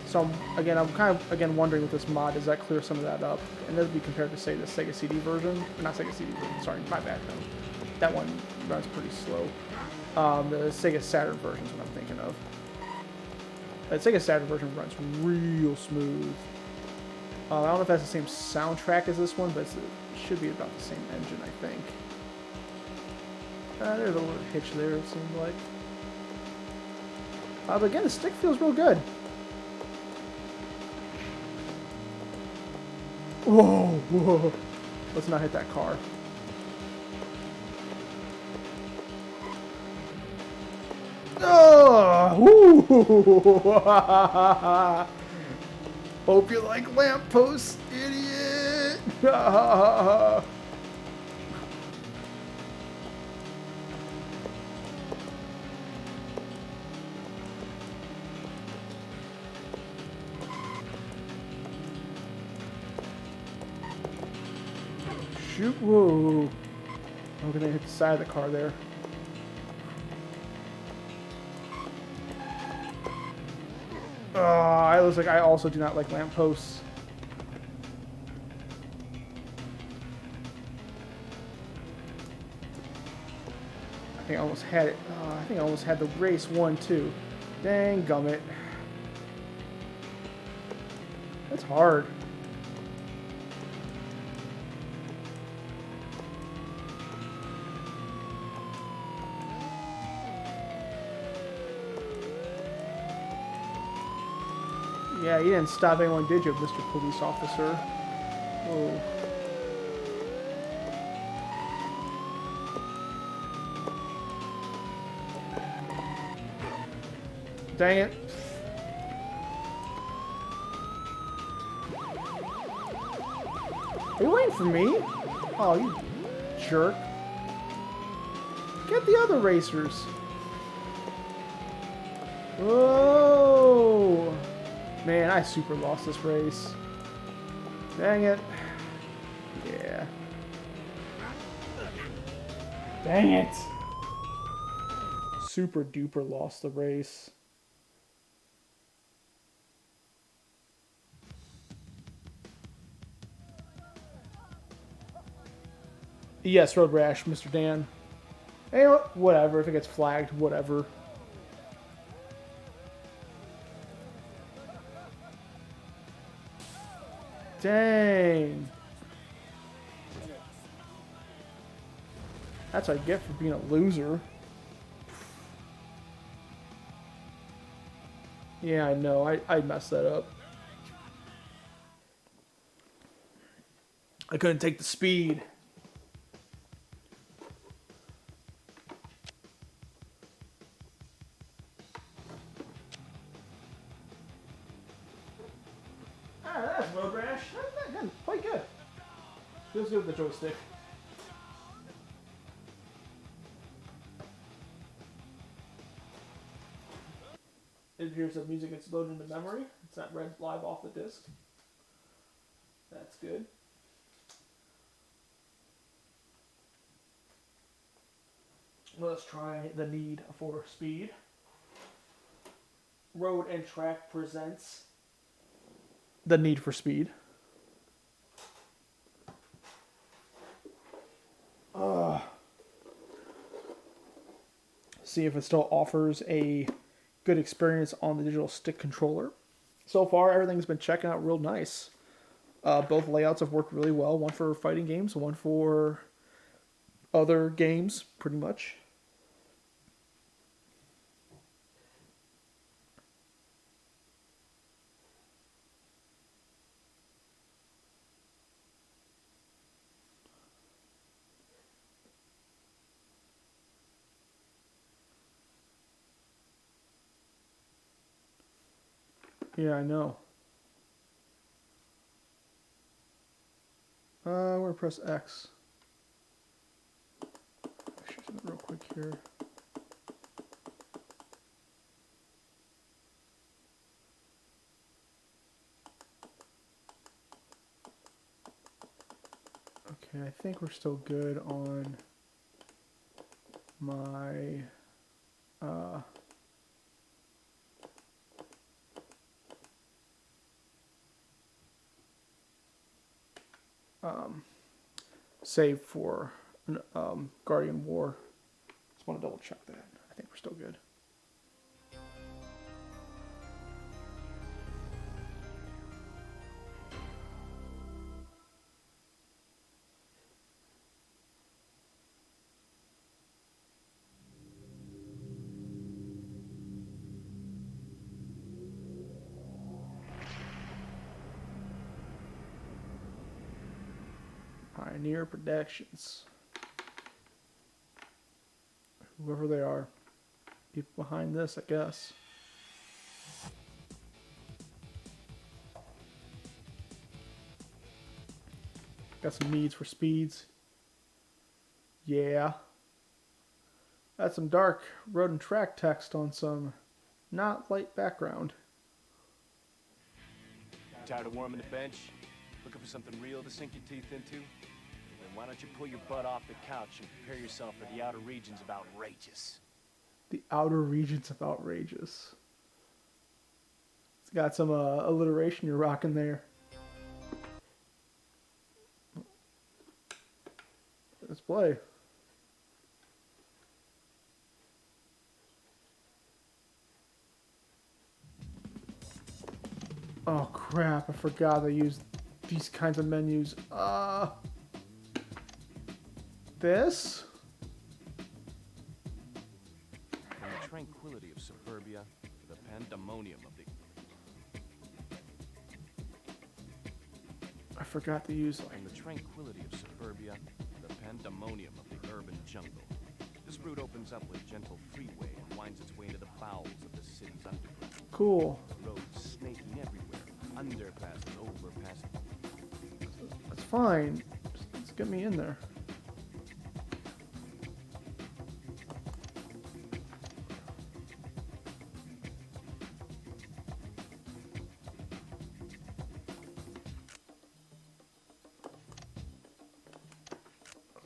So, I'm kind of, wondering with this mod, does that clear some of that up? And that would be compared to, say, the Sega CD version. Or not Sega CD version, sorry, my bad, no. That one runs pretty slow. The Sega Saturn version is what I'm thinking of. The Sega Saturn version runs real smooth. I don't know if that's the same soundtrack as this one, but it should be about the same engine, I think. There's a little hitch there, it seemed like. But again, the stick feels real good. Whoa, whoa. Let's not hit that car. Oh! Hope you like lampposts, idiot! Shoot, whoa. I'm gonna hit the side of the car there. Oh, it looks like I also do not like lampposts. I think I almost had it. I think I almost had the race one too. Dang gummit. That's hard. Yeah, you didn't stop anyone, did you, Mr. Police Officer? Whoa. Dang it. Are you waiting for me? Oh, you jerk. Get the other racers. Whoa. Man, I super lost this race. Dang it. Yeah. Dang it. Super duper lost the race. Yes, Road Rash, Mr. Dan. You know what? Whatever. If it gets flagged, whatever. Dang. That's what I get for being a loser. Yeah, I know. I messed that up. I couldn't take the speed. Ah, that's Road Rash. That's quite good. Feels good with the joystick. It appears that music gets loaded into memory. It's not read live off the disc. That's good. Let's try the Need for Speed. Road and Track presents the Need for Speed. See if it still offers a good experience on the digital stick controller. So far, everything's been checking out real nice. Both layouts have worked really well. One for fighting games, one for other games, pretty much. Yeah, I know. We're gonna press X. Actually, something real quick here. Okay, I think we're still good on my save for Guardian War. Just want to double check that. I think we're still good. Pioneer Productions. Whoever they are. People behind this, I guess. Got some needs for speeds. Yeah. That's some dark road and track text on some not light background. Tired of warming the bench? Looking for something real to sink your teeth into? Then why don't you pull your butt off the couch and prepare yourself for the outer regions of outrageous? The outer regions of outrageous. It's got some alliteration you're rocking there. Let's play. Oh crap, I forgot I used these kinds of menus. This? From the tranquility of suburbia to the pandemonium of the... I forgot to use From the tranquility of suburbia to the pandemonium of the urban jungle. This route opens up with a gentle freeway and winds its way into the bowels of the city's underground. Cool. Roads snaking everywhere, underpasses, overpasses. That's fine. Just get me in there.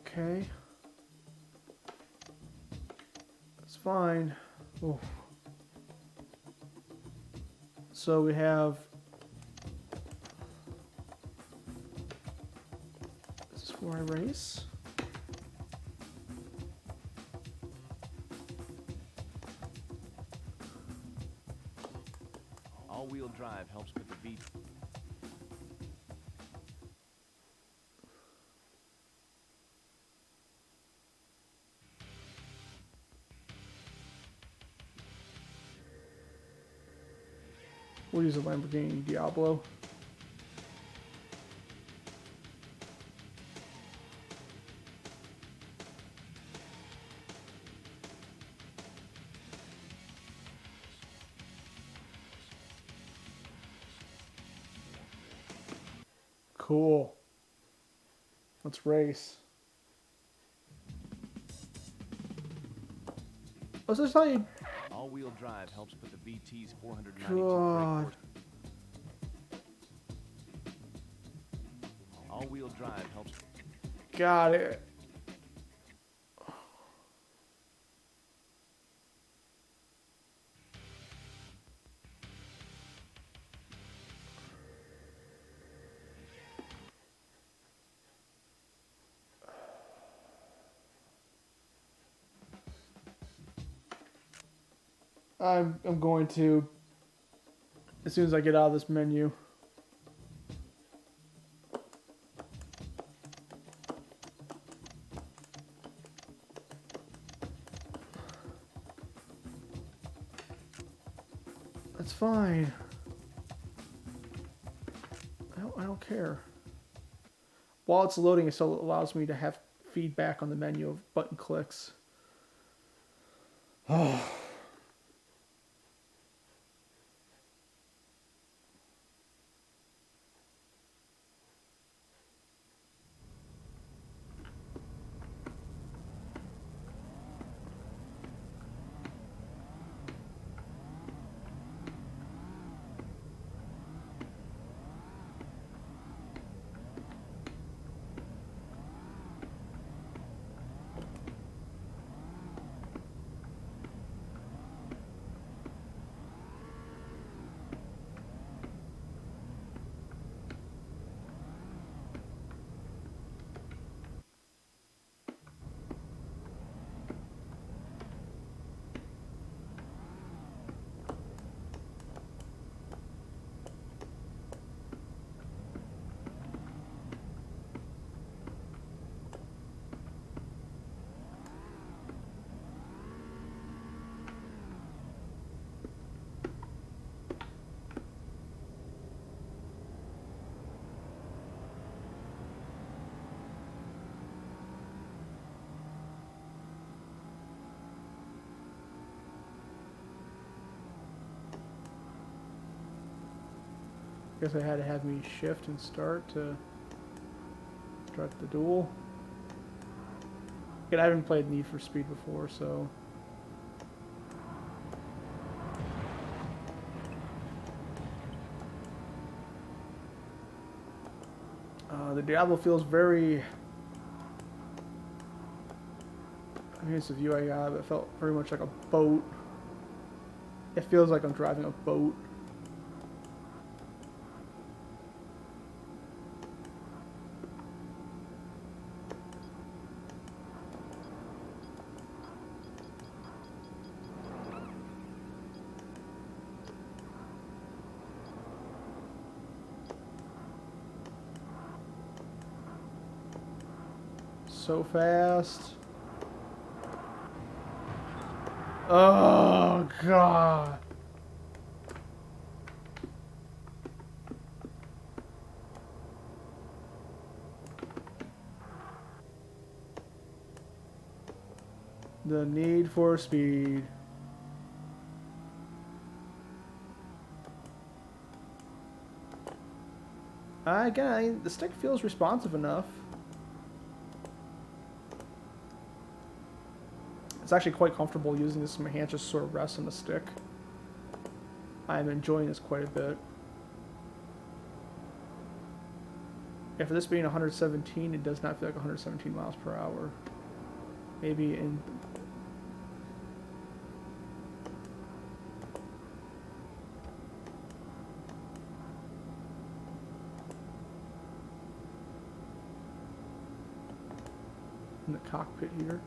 Okay. That's fine. Oof. So we have... This is for a race. All-wheel drive helps put the beat... We'll use a Lamborghini Diablo. Cool. Let's race. Let's just tell you. All-wheel drive helps put the VT's 492 God. brake horse. All-wheel drive helps... Got it. I'm going to as soon as I get out of this menu. That's fine. I don't care. While it's loading, it still allows me to have feedback on the menu of button clicks. Oh. Guess I had to have me shift and start to start the duel. Again, I haven't played Need for Speed before, so the Diablo feels very. I mean, it's the view I got, but it felt very much like a boat. It feels like I'm driving a boat. So fast. Oh, God. The Need for Speed. Again, the stick feels responsive enough. It's actually quite comfortable using this. My hand just sort of rests on the stick. I'm enjoying this quite a bit. Yeah, for this being 117, it does not feel like 117 miles per hour. Maybe in... in the cockpit here.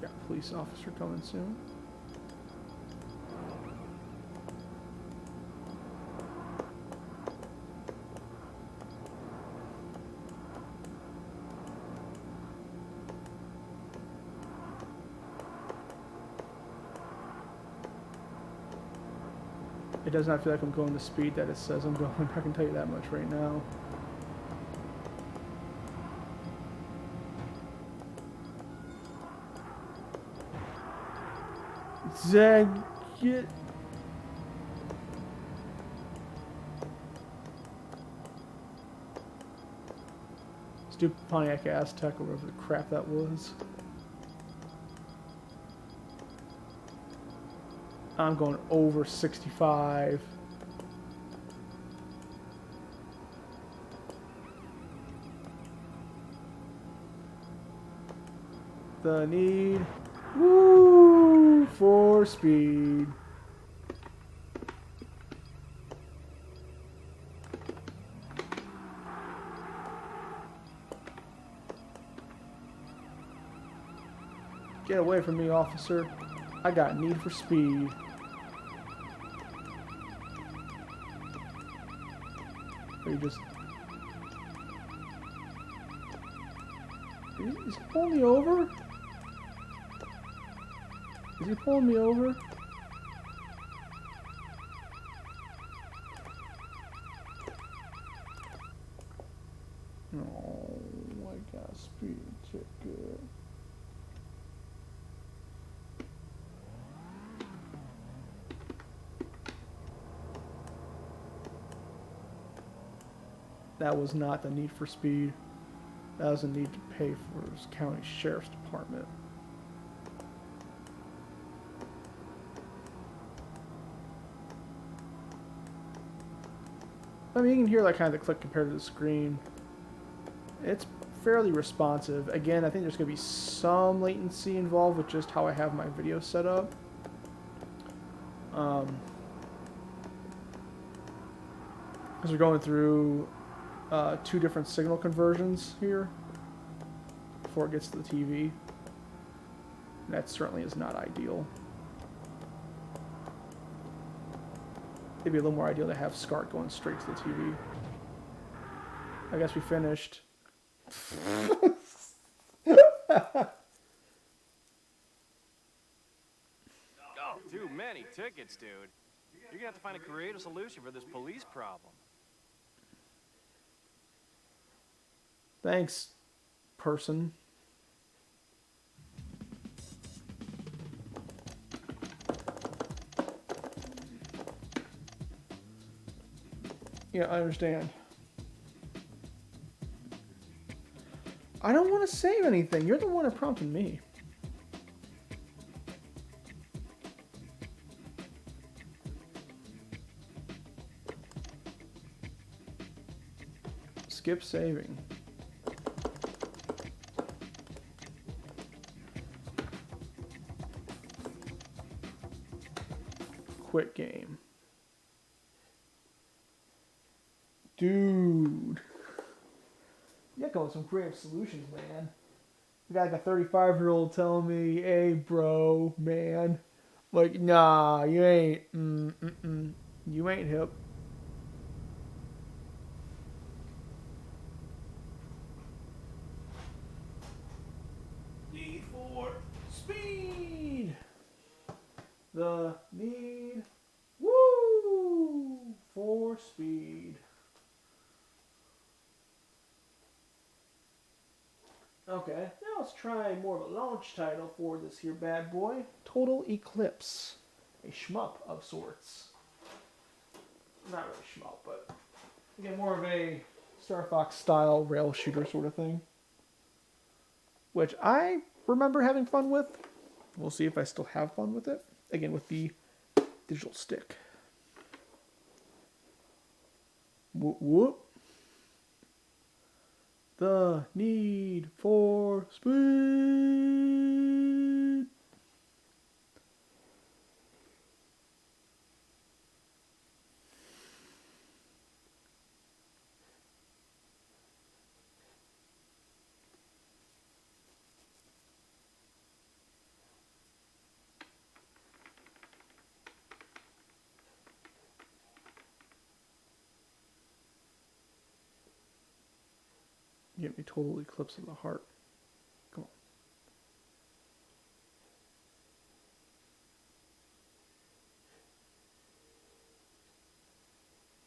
Got a police officer coming soon. It does not feel like I'm going the speed that it says I'm going. I can tell you that much right now. Zag it. Stupid Pontiac Aztec or whatever the crap that was. I'm going over 65. The Need for Speed. Get away from me, officer. I got need for speed. Or you just... Is he pulling me over? Is he pulling me over? Oh, I got a speeding ticket. That was not the need for speed. That was a need to pay for his county sheriff's department. I mean, you can hear that kind of the click compared to the screen. It's fairly responsive. Again, I think there's going to be some latency involved with just how I have my video set up. Because we're going through 2 different signal conversions here before it gets to the TV. And that certainly is not ideal. It'd be a little more ideal to have SCART going straight to the TV. I guess we finished. Oh, too many tickets, dude. You're gonna have to find a creative solution for this police problem. Thanks, person. Yeah, I understand. I don't want to save anything. You're the one that prompted me. Skip saving. Quit game. Dude. You gotta come up with some creative solutions, man. You got like a 35-year-old telling me, hey, bro, man. Like, nah, you ain't. You ain't hip. Need for speed. The need, woo, for speed. Okay, now let's try more of a launch title for this here bad boy. Total Eclipse. A shmup of sorts. Not really shmup, but again, more of a Star Fox style rail shooter sort of thing. Which I remember having fun with. We'll see if I still have fun with it. Again, with the digital stick. Whoop whoop. The need for speed. Get me total eclipse of the heart. Come on.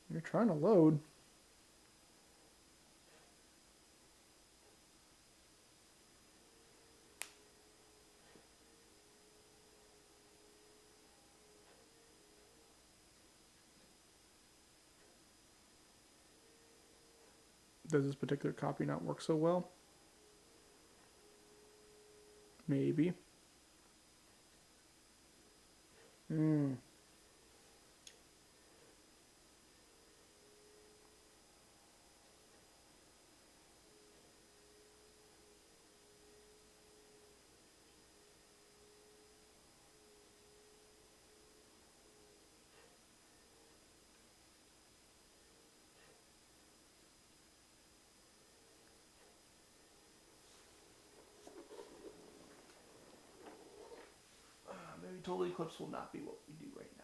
You're trying to load. Does this particular copy not work so well? Maybe. Total Eclipse will not be what we do right now.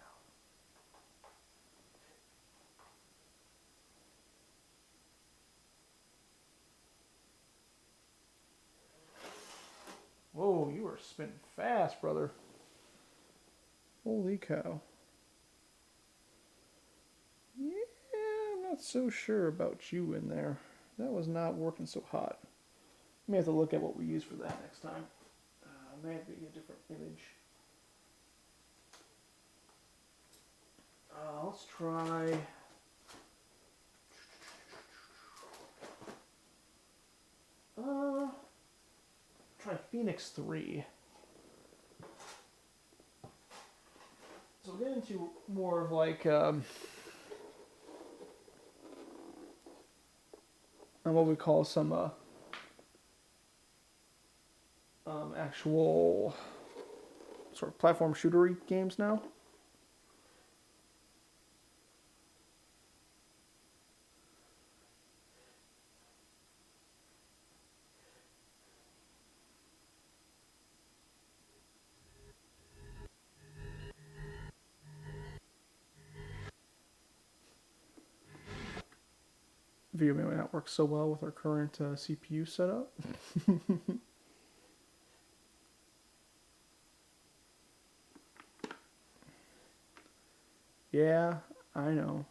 Whoa, you are spinning fast, brother. Holy cow. Yeah, I'm not so sure about you in there. That was not working so hot. May have to look at what we use for that next time. May have to be a different image. Let's try. Try Phoenix 3. So we'll get into more of like what we call some actual sort of platform shootery games now. Video may not work so well with our current CPU setup. Yeah, I know.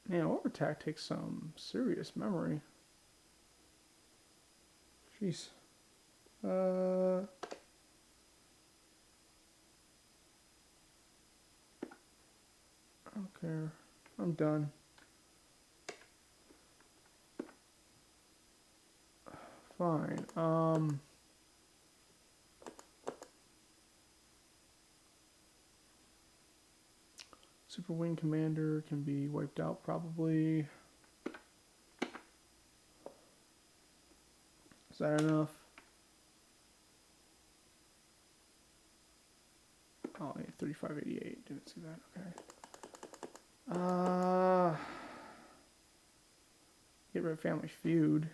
Man, Overtack takes some serious memory. Jeez. I don't care. I'm done. Fine. Super Wing Commander can be wiped out probably. Is that enough? Oh, yeah, 3588. Didn't see that. Okay. Get rid of Family Feud.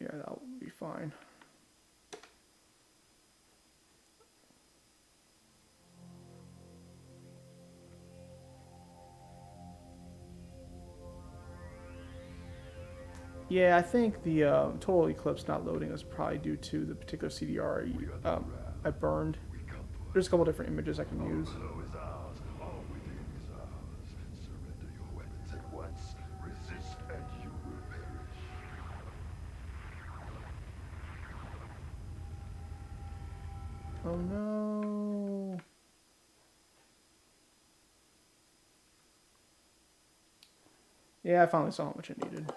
Yeah, that will be fine. Yeah, I think the Total Eclipse not loading is probably due to the particular CDR I burned. There's a couple different images I can use. Oh no. Yeah, I finally saw how much it needed.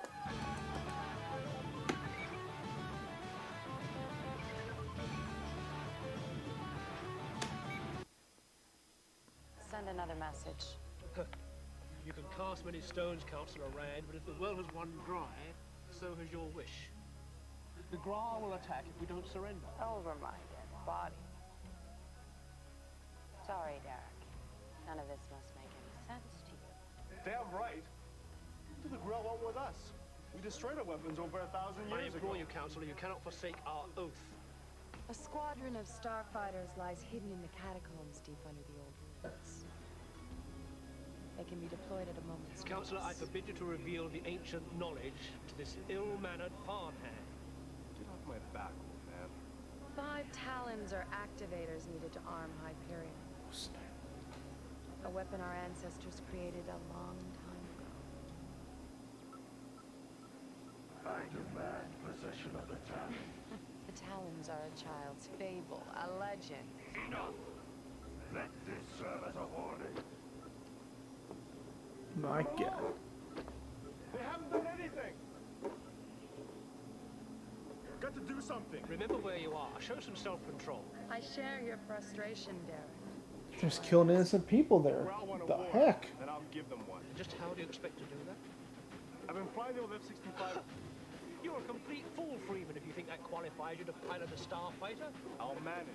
Send another message. You can cast many stones, Councillor Rand, but if the well has run dry, so has your wish. The Gra will attack if we don't surrender. Over my dead body. Sorry, Derek. None of this must make any sense to you. Damn right. What do the Grell want with us? We destroyed our weapons over 1,000 I years ago. implore you, Councillor, you cannot forsake our oath. A squadron of starfighters lies hidden in the catacombs deep under the old ruins. They can be deployed at a moment's notice. Councillor, I forbid you to reveal the ancient knowledge to this ill-mannered farmhand. Get off my back, old man. 5 talons or activators needed to arm Hyperion. A weapon our ancestors created a long time ago. I demand possession of the talon. The talons are a child's fable, a legend. Enough. Let this serve as a warning. My God. They haven't done anything. to do something. Remember where you are. Show some self-control. I share your frustration, Derek. There's killing innocent people there. Growl want a The war, heck? and I'll give them one. Just how do you expect to do that? I've been flying the old F-65. You're a complete fool, Freeman, if you think that qualifies you to pilot a starfighter. I'll manage.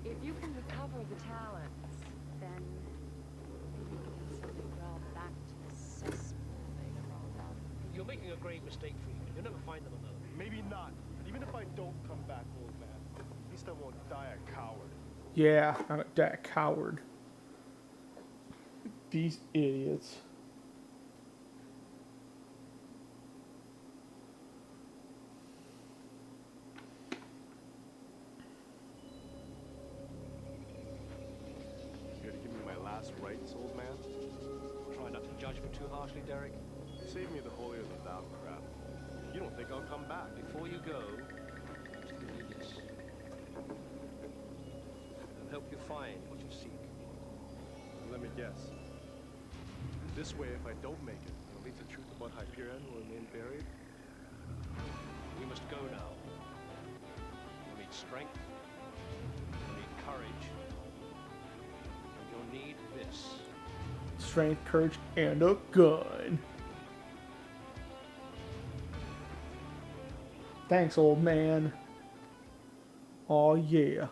If you can recover the talents, then maybe we can send the girl back to the cesspool they crawled out of. You're making a grave mistake, Freeman. You'll never find them alone. Maybe not. But even if I don't come back, old man, at least I won't die a coward. Yeah, not that coward. These idiots. Here to give me my last rites, old man? Try not to judge me too harshly, Derek. Save me the holier than thou crap. You don't think I'll come back? Before you go, just give me this. It'll help you find what you seek. Let me guess. This way, if I don't make it, it'll lead to truth about Hyperion will remain buried. We must go now. You'll need strength. You'll need courage. And you'll need this. Strength, courage, and a gun. Thanks, old man. Aw, yeah.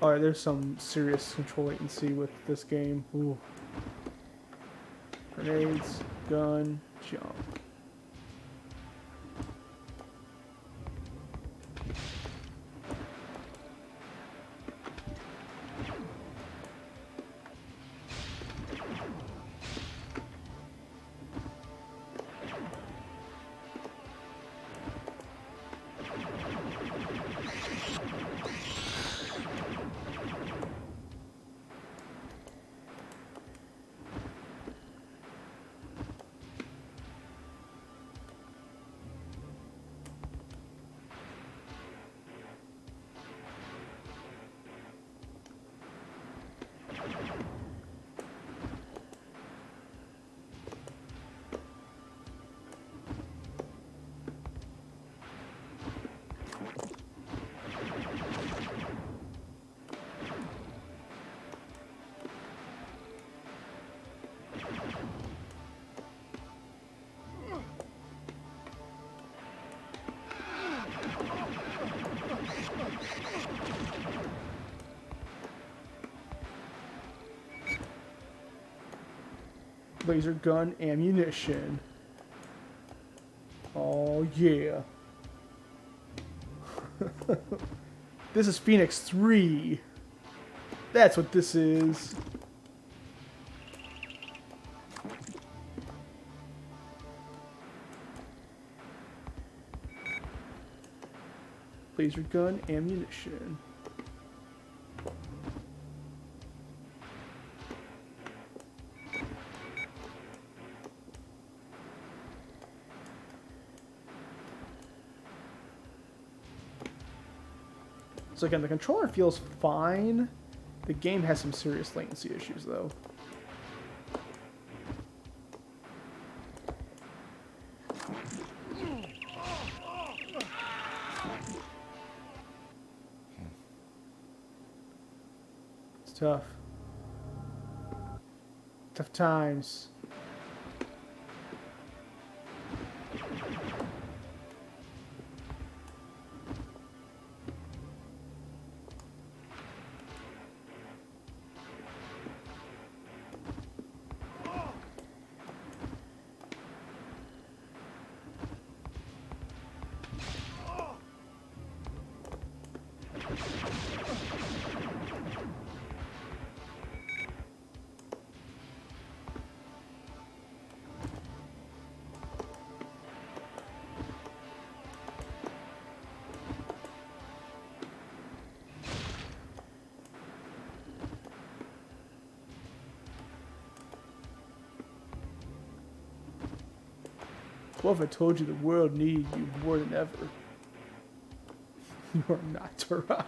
Alright, there's some serious control latency with this game. Ooh. Grenades, gun, jump. Laser gun ammunition. Oh yeah. This is Phoenix 3. That's what this is. Laser gun ammunition. So again, the controller feels fine. The game has some serious latency issues, though. It's tough. Tough times. What if I told you the world needed you more than ever? You are not Turok.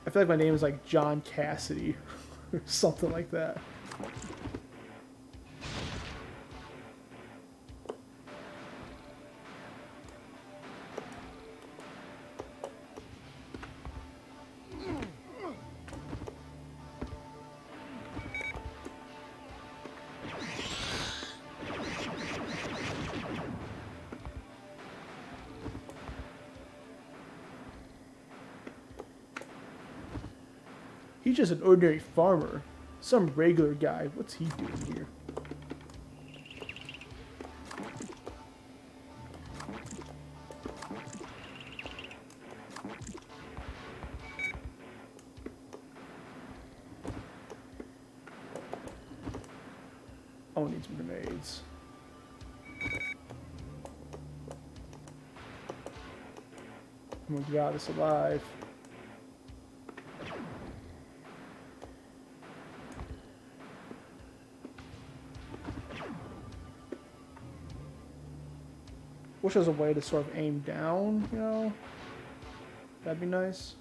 I feel like my name is like John Cassidy or something like that. He's just an ordinary farmer. Some regular guy. What's he doing here? Oh, I need some grenades. I'm gonna get out of this alive. Wish there was a way to sort of aim down, you know? That'd be nice.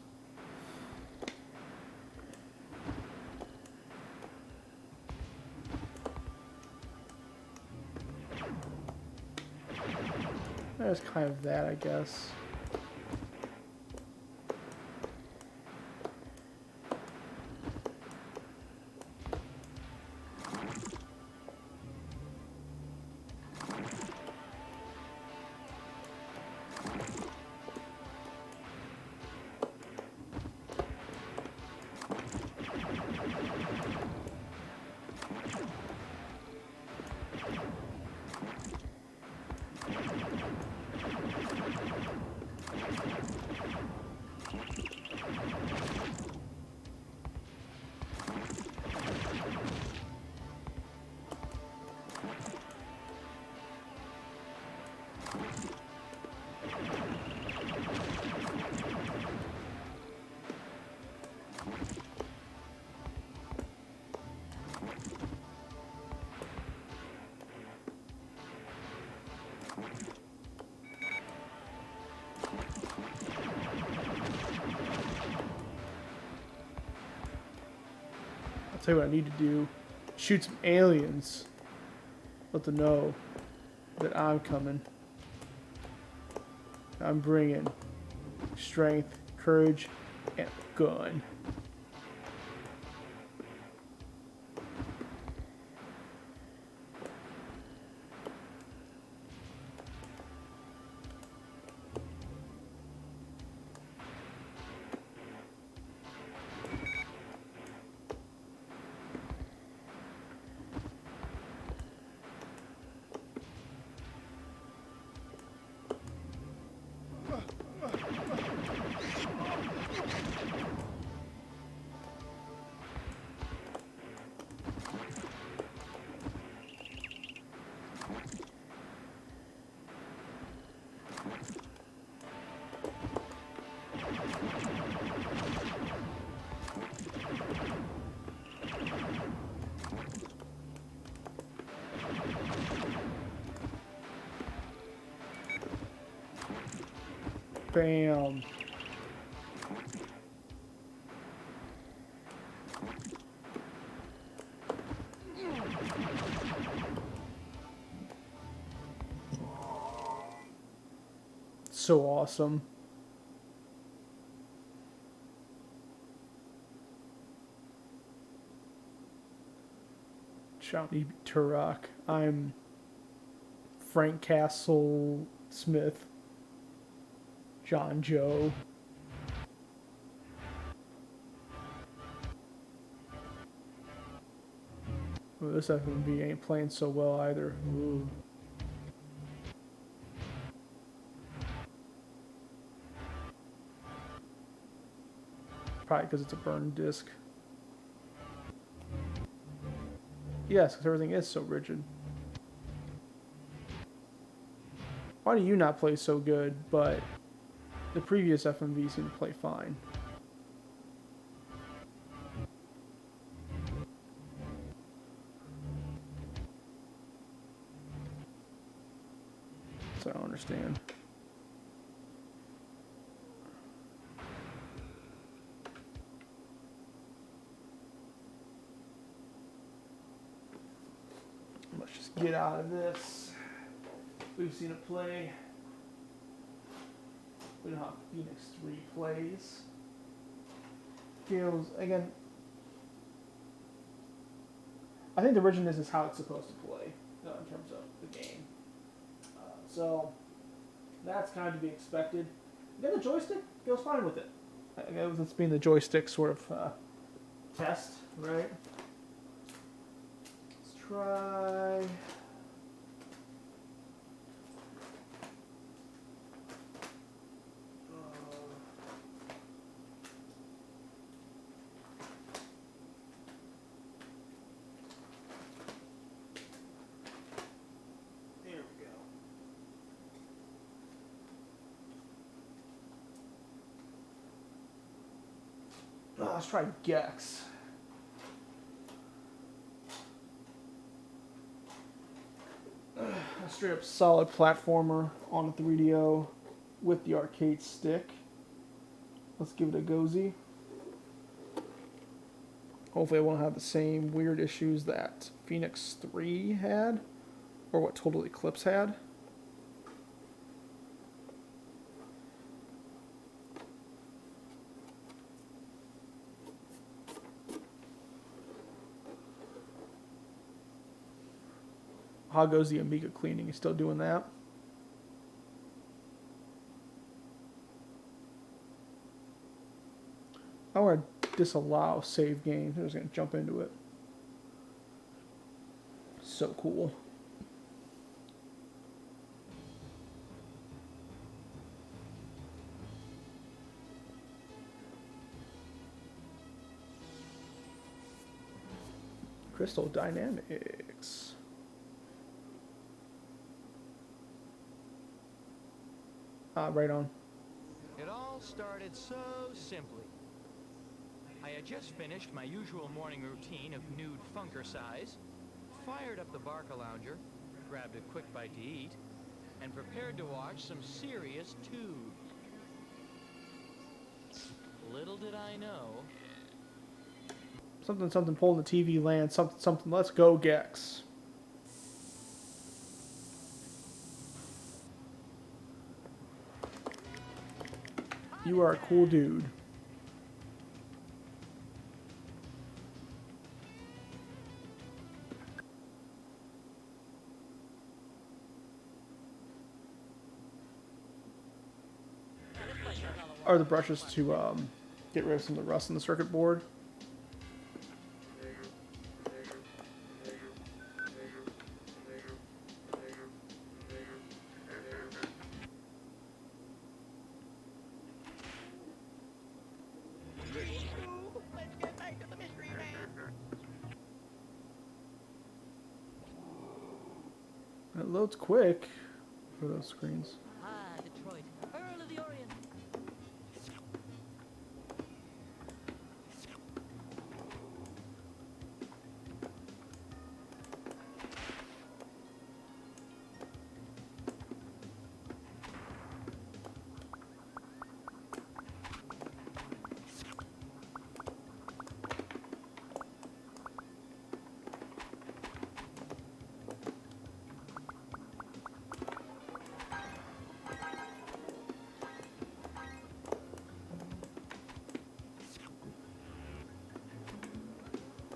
There's kind of that, I guess. I'll tell you what I need to do. Shoot some aliens. Let them know that I'm coming. I'm bringing strength, courage, and a gun. Bam. So awesome. Shout me Turok. I'm Frank Castle Smith. John Joe. Ooh, this FMV ain't playing so well either. Ooh. Probably because it's a burned disc. Yes, because everything is so rigid. Why do you not play so good, but the previous FMV seemed to play fine? So I don't understand. get out of this. We've seen it play. We know how Phoenix 3 plays. Feels, again, I think the original is how it's supposed to play in terms of the game. So that's kind of to be expected. Again, the joystick goes fine with it. I guess it's being the joystick sort of test, right? Let's try. There we go. Let's try Gex. A straight up solid platformer on a 3DO with the arcade stick. Let's give it a go-zy. Hopefully I won't have the same weird issues that Phoenix 3 had, or what Total Eclipse had. How goes the Amiga cleaning? You still doing that? I want to disallow save game. I'm just going to jump into it. So cool. Crystal Dynamics. Right on. It all started so simply. I had just finished my usual morning routine of nude funkercise, fired up the Barca Lounger, grabbed a quick bite to eat, and prepared to watch some serious tube. Little did I know... Something, something, pulling the TV land. Something, something, let's go, Gex. You are a cool dude. Are the brushes to get rid of some of the rust in the circuit board? It loads quick for those screens. Ah, Detroit, Pearl of the Orient.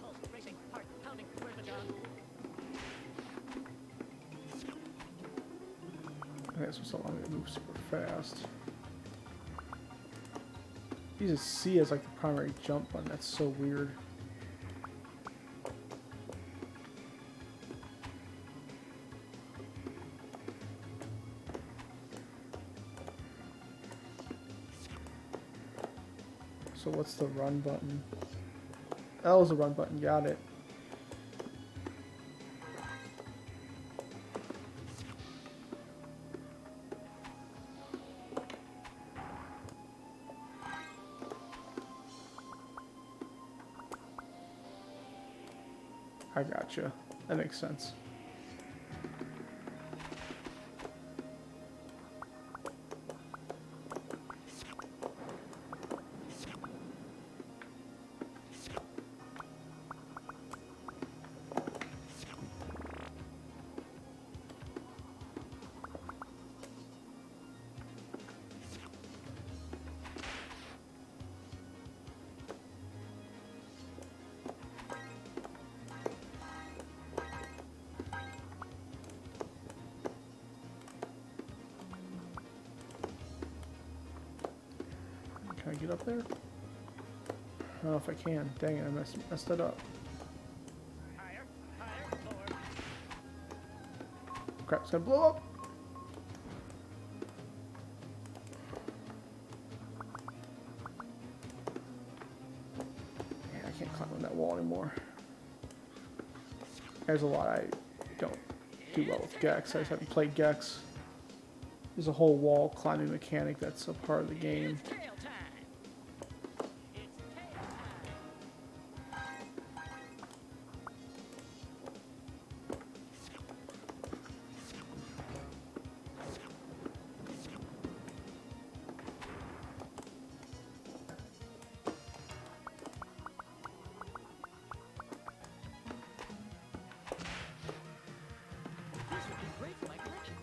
Pulse racing, heart pounding, where's the gun? Okay, so allow me to move super fast. Uses C as like the primary jump button. That's so weird. So what's the run button? L is the run button. Got it. I gotcha. That makes sense. Can I get up there? I don't know if I can. Dang it, I messed that up. Higher, higher, lower. Crap, it's gonna blow up! Man, I can't climb on that wall anymore. There's a lot I don't do well with Gex. I just haven't played Gex. There's a whole wall climbing mechanic that's a part of the game. It's tail time. It's tail time. This would be great for my collection.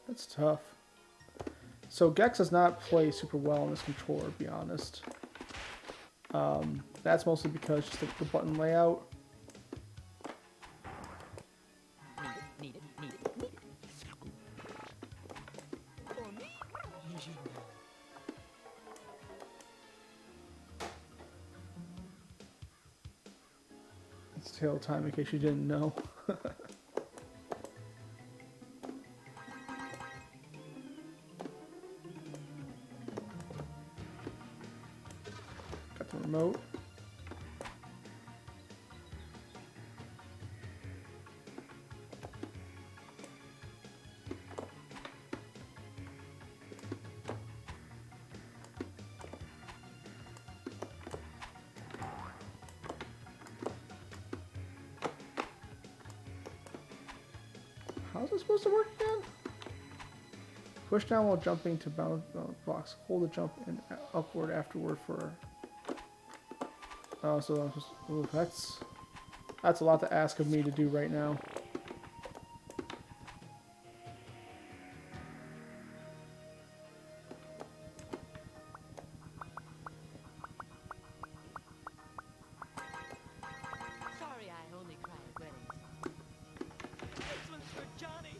That's tough. So Gex does not play super well on this controller, to be honest. That's mostly because just the button layout. Need it, need it, need it. For me? It's tail time in case you didn't know. Got the remote. How's it supposed to work again? Push down while jumping to bound blocks. Hold the jump and upward afterward for. Oh, so I'm just. Ooh, that's a lot to ask of me to do right now. Sorry, I only cry at weddings. This one's for Johnny.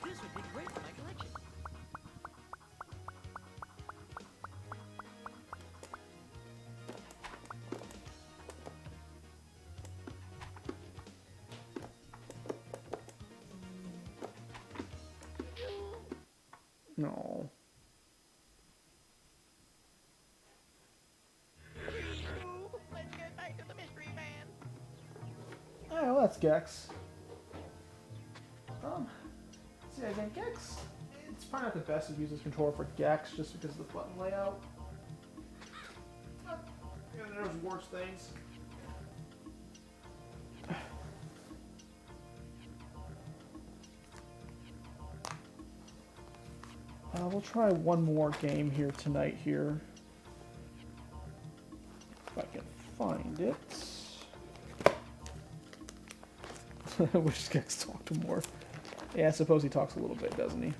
This would be great for my collection. No. Let's get back to the mystery man. Oh, well, that's Gex. See again, Gex. It's probably not the best to use this controller for Gex just because of the button layout. But, yeah, there's worse things. We'll try one more game here tonight here. If I can find it. I wish Gex talked more. Yeah, I suppose he talks a little bit, doesn't he?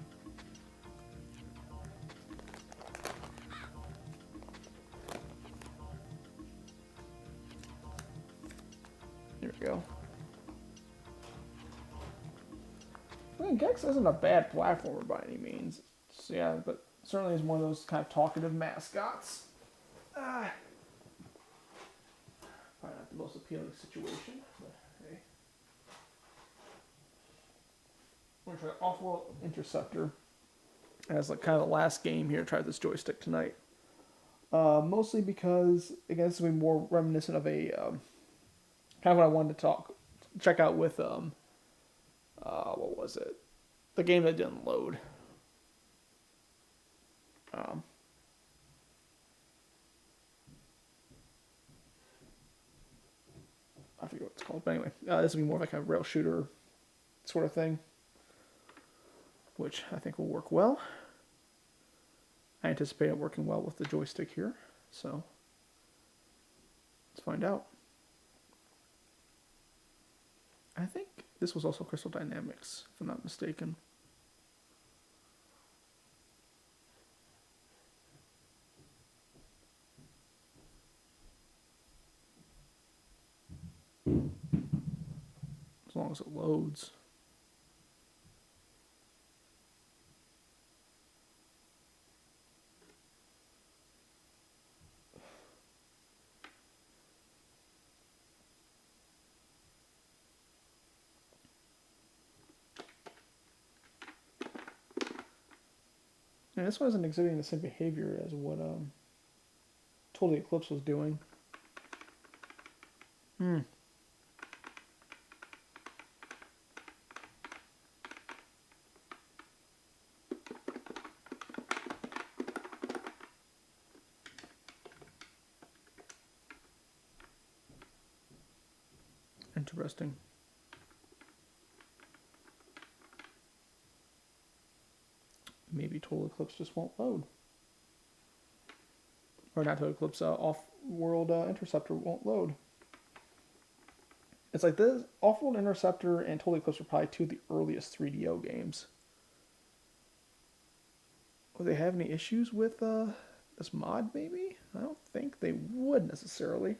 Here we go. I mean, Gex isn't a bad platformer by any means. So, yeah, but certainly is one of those kind of talkative mascots. Probably not the most appealing situation, but hey. We're going to try Off-World Interceptor as like kind of the last game here. Try this joystick tonight. Mostly because, again, this will be more reminiscent of a kind of what I wanted to check out with what was it? The game that didn't load. I forget what it's called, but anyway, this will be more like a rail shooter sort of thing, which I think will work well. I anticipate it working well with the joystick here, so Let's find out. I think this was also Crystal Dynamics, if I'm not mistaken. As long as it loads. And this one isn't exhibiting the same behavior as what Total Eclipse was doing. Interesting. Maybe Total Eclipse just won't load. Or not Total Eclipse, Off-World Interceptor won't load. It's like this, Off-World Interceptor and Total Eclipse are probably two of the earliest 3DO games. Would they have any issues with this mod, maybe? I don't think they would necessarily.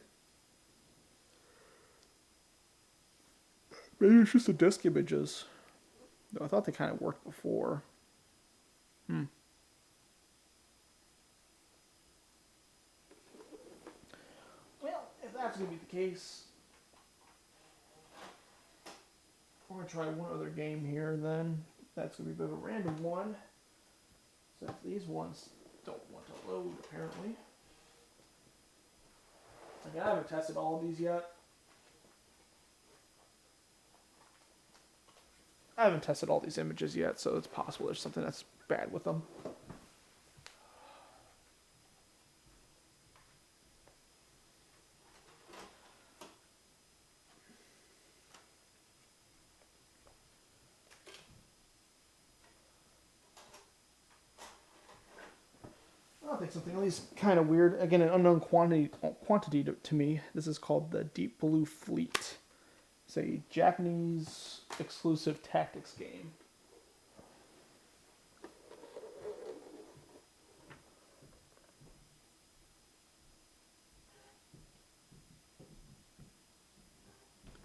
Maybe it's just the disk images. Though I thought they kind of worked before. Well, if that's going to be the case, we're going to try one other game here then. That's going to be a bit of a random one, since these ones don't want to load, apparently. Like, I haven't tested all of these yet. I haven't tested all these images yet, so it's possible there's something that's bad with them. I think something at least kind of weird. Again, an unknown quantity to me. This is called the Deep Blue Fleet. It's a Japanese exclusive tactics game.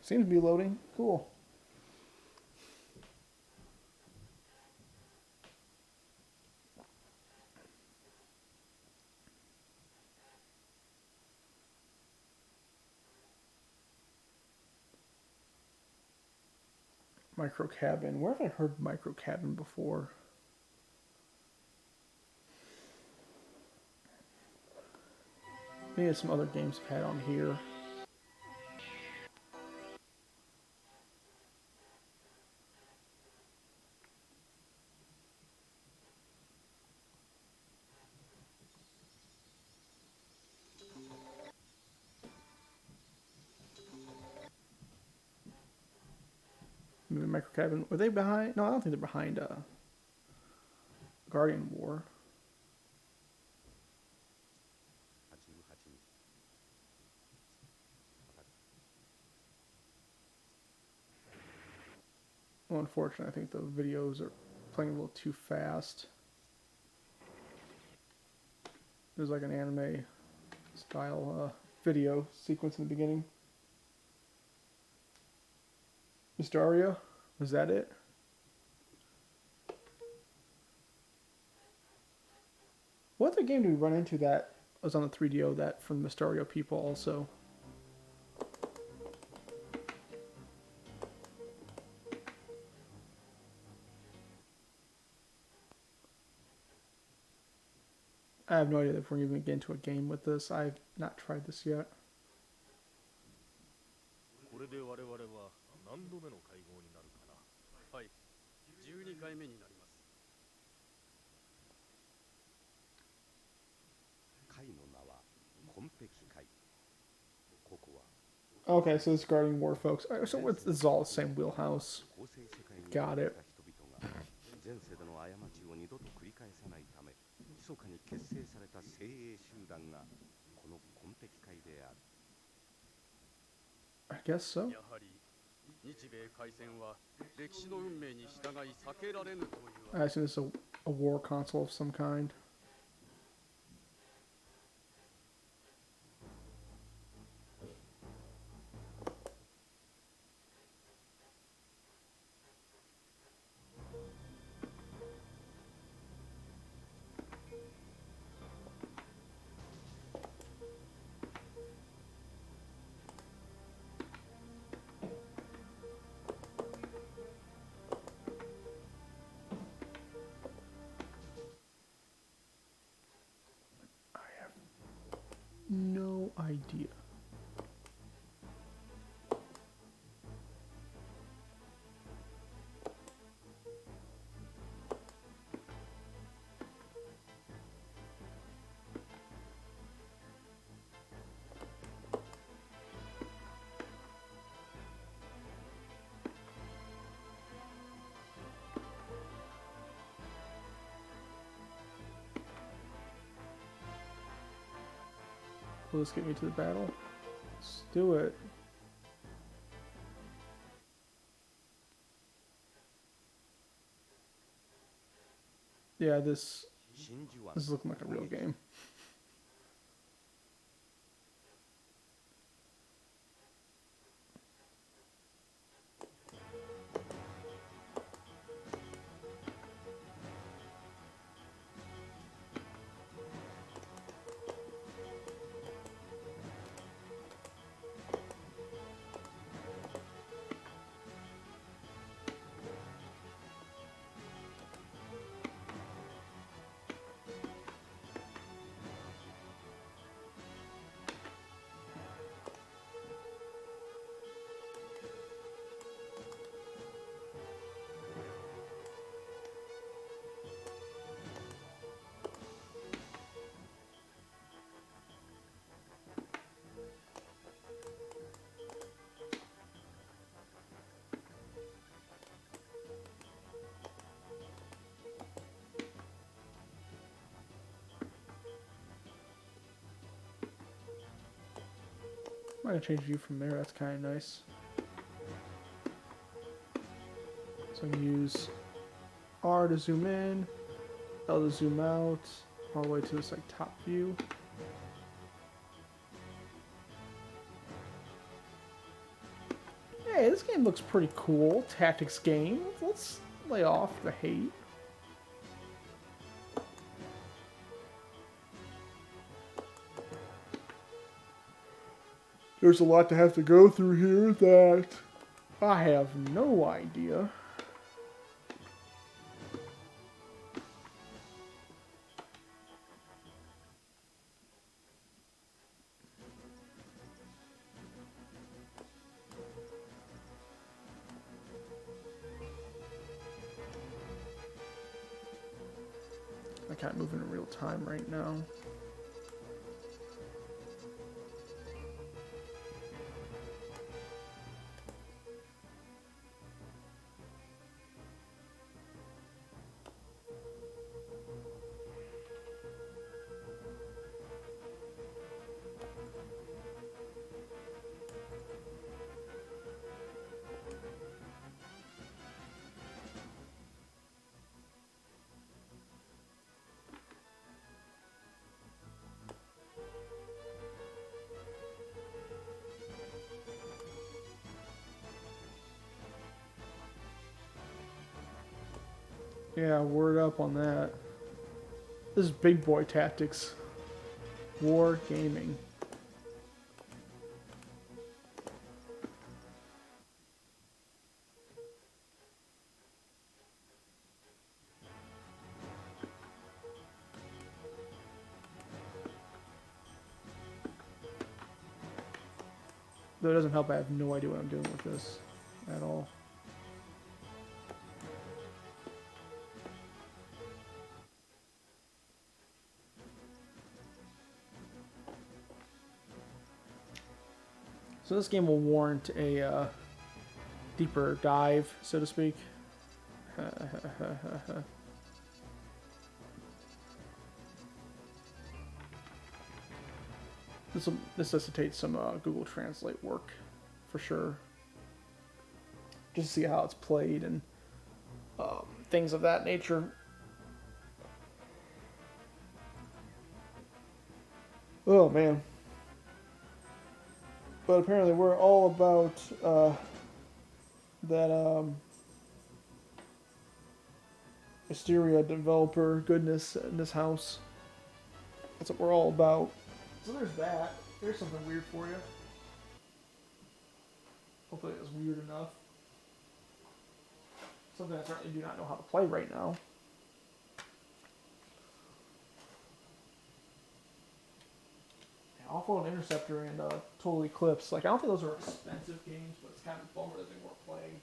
Seems to be loading. Cool. Micro Cabin. Where have I heard Micro Cabin before? Maybe it's some other games I've had on here. Maybe Micro Cabin. Were they behind? No, I don't think they're behind Guardian War. Well, unfortunately, I think the videos are playing a little too fast. There's like an anime style video sequence in the beginning. Mysterio? Was that it? What other game did we run into that was on the 3DO that from the Mysterio people also? I have no idea if we're even going to get into a game with this. I've not tried this yet. これで我々は何度目の会合になるかな。はい、12回目になります。会の名はコンペ機会。ここは Okay, so this is Guardian War, folks. Alright, so this is all the same wheelhouse. 公正世界に Got it. 人々が前世での過ちを二度と繰り返さないため、密かに結成された精鋭集団がこのコンペ機会である。I guess so. やはり日米開戦は歴史の運命に従い避けられぬという I assume this is a war console of some kind. No idea. Will this get me to the battle? Let's do it. Yeah, this is looking like a real game. I'm gonna change view from there, that's kind of nice. So I can use R to zoom in, L to zoom out, all the way to this like top view. Hey, this game looks pretty cool. Tactics game. Let's lay off the hate. There's a lot to have to go through here that I have no idea. I can't move in real time right now. Yeah, word up on that. This is big boy tactics. War gaming. Though it doesn't help, I have no idea what I'm doing with this at all. So this game will warrant a deeper dive, so to speak. This will necessitate some Google Translate work for sure. Just to see how it's played and things of that nature. Oh man. But apparently we're all about that Hysteria developer goodness in this house. That's what we're all about. So there's that. There's something weird for you. Hopefully it was weird enough. Something I certainly do not know how to play right now. Awful and Interceptor and Total Eclipse. Like, I don't think those are expensive games, but it's kind of a bummer that they weren't playing.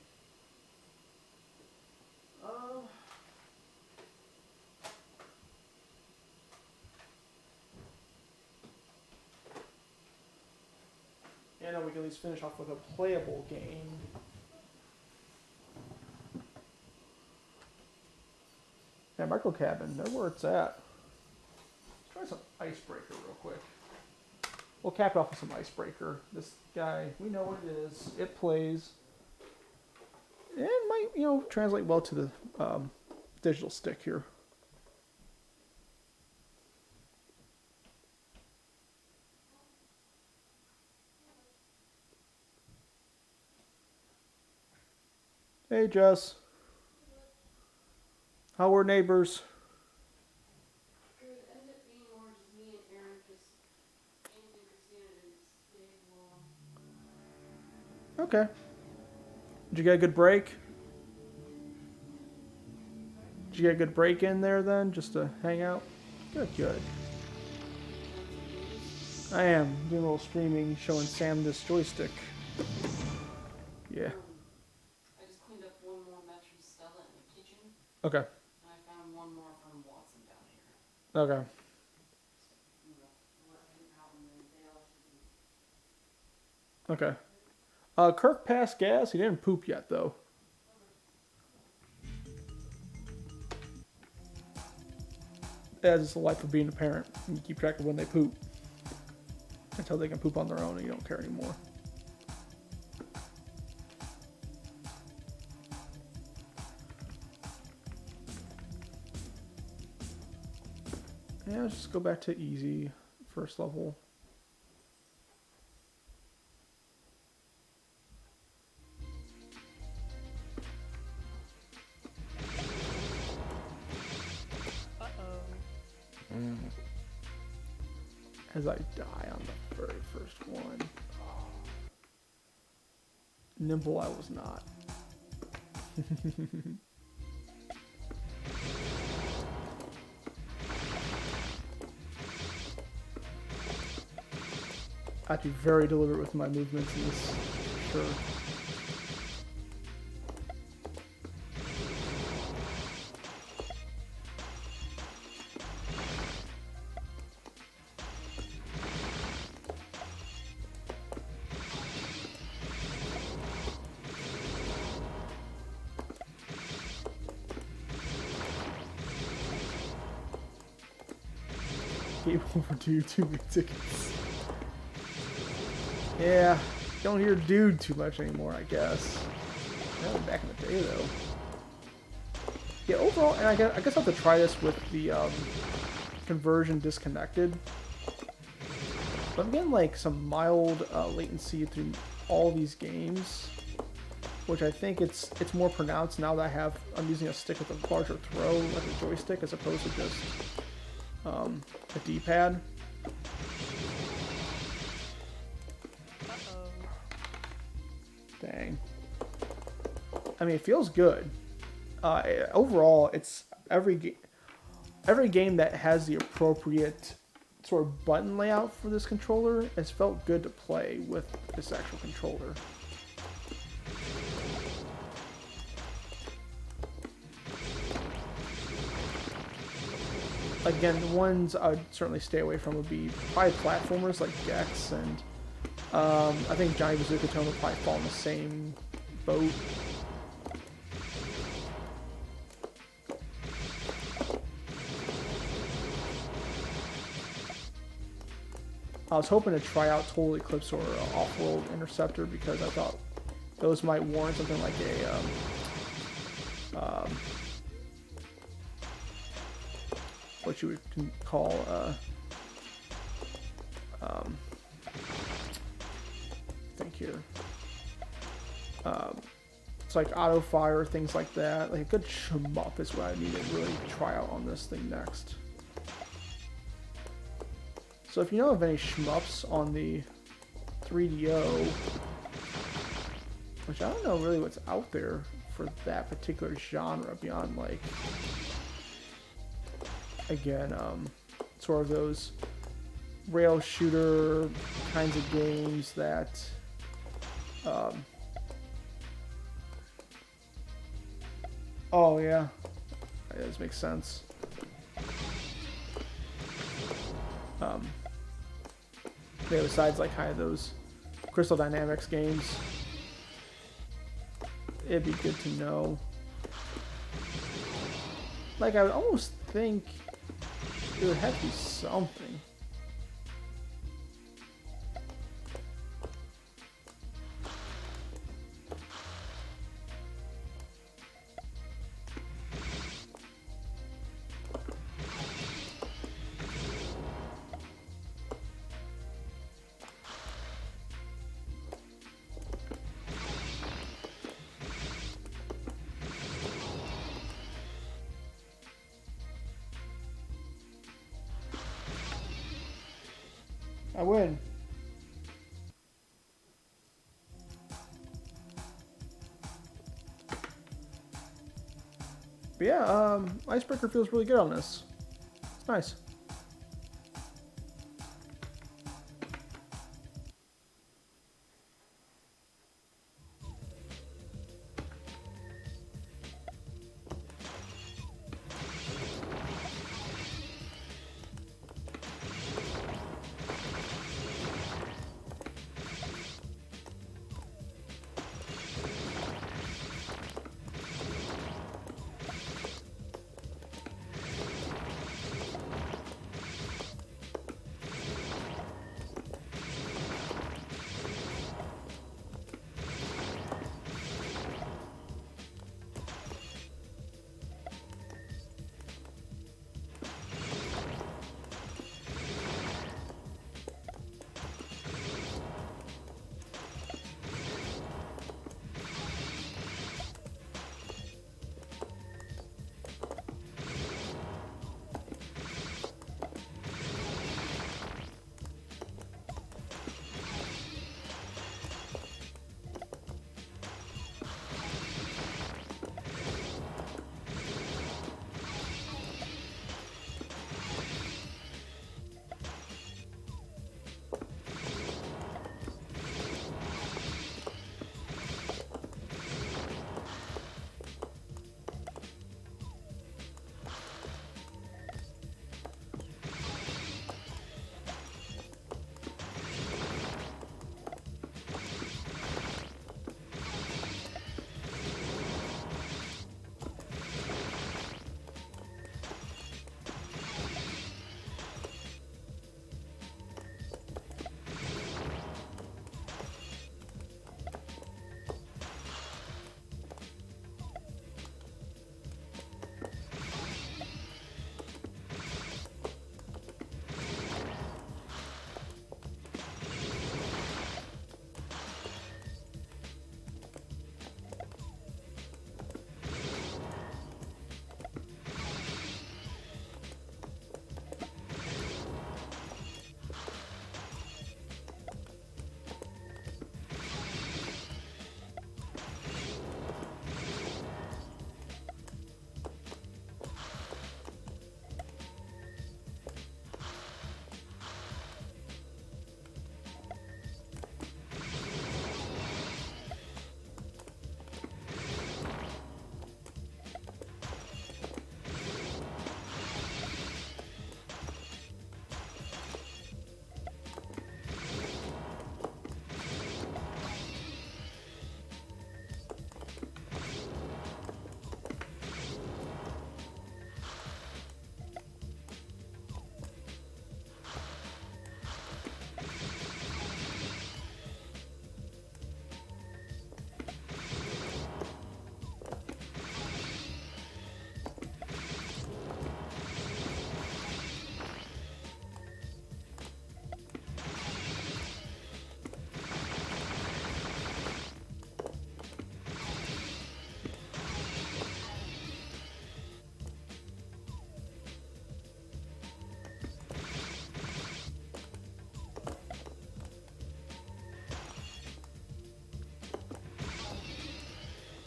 Yeah, no, we can at least finish off with a playable game. Yeah, Micro Cabin, there where it's at. Let's try some Icebreaker real quick. We'll cap it off with some Icebreaker. This guy, we know what it is. It plays. And it might, you know, translate well to the digital stick here. Hey, Jess. How are neighbors? It would end up being more just me and Aaron, just James and Christina didn't stay long. Okay. Did you get a good break? Did you get a good break in there then, just to hang out? Good, good. I am doing a little streaming, showing Sam this joystick. Yeah. I just cleaned up one more match from Stella in the kitchen. Okay. And I found one more from Watson down here. Okay. Okay. Kirk passed gas. He didn't poop yet, though. That's just the life of being a parent. You keep track of when they poop. Until they can poop on their own and you don't care anymore. Yeah, let's just go back to easy, first level. As I die on the very first one. Nimble I was not. I have to be very deliberate with my movements in this, for sure. Game over, dude. Too many tickets. Yeah, don't hear dude too much anymore, I guess. That was back in the day, though. Yeah, overall, and I guess I'll have to try this with the conversion disconnected. But I'm getting like some mild latency through all these games, which I think it's more pronounced now that I'm using a stick with a larger throw, like a joystick, as opposed to just a D-pad. Dang. I mean, it feels good. Overall, it's every game that has the appropriate sort of button layout for this controller has felt good to play with this actual controller. Again, the ones I'd certainly stay away from would be probably platformers like Gex, and I think Johnny Bazooka Tone would probably fall in the same boat. I was hoping to try out Total Eclipse or Off-World Interceptor because I thought those might warrant something like a what you would call think here. It's like auto fire, things like that. Like a good shmup is what I need to really try out on this thing next. So if you know of any shmups on the 3DO, which I don't know really what's out there for that particular genre beyond like, again, sort of those rail shooter kinds of games that oh yeah, that does make sense. Yeah, besides like kind of those Crystal Dynamics games, it'd be good to know. Like I would almost think it would have to be something. I win. But yeah, Icebreaker feels really good on this. It's nice.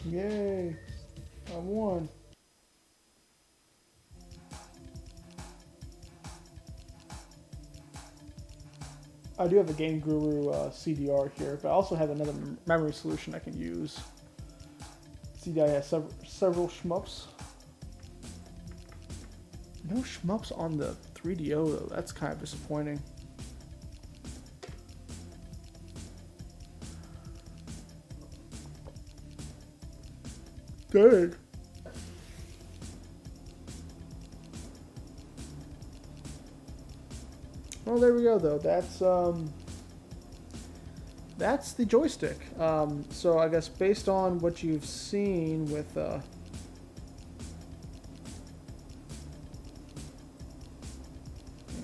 Yay! I won. I do have a Game Guru CDR here, but I also have another memory solution I can use. CDI has several shmups. No shmups on the 3DO though. That's kind of disappointing. Good. Well, there we go though. That's the joystick. So I guess based on what you've seen with hang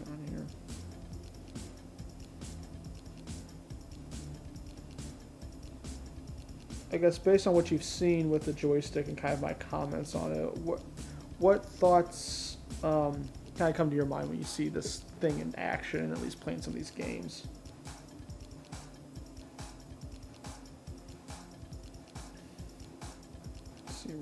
on here. I guess based on what you've seen with the joystick and kind of my comments on it, what thoughts kind of come to your mind when you see this thing in action and at least playing some of these games? Let's see.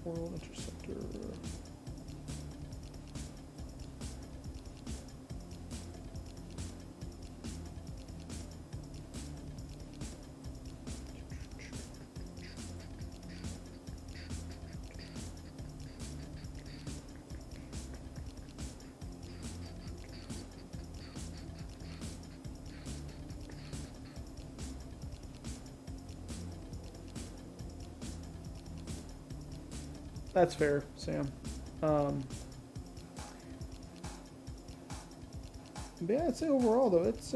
World Interceptor. That's fair, Sam. But yeah, I'd say overall though, it's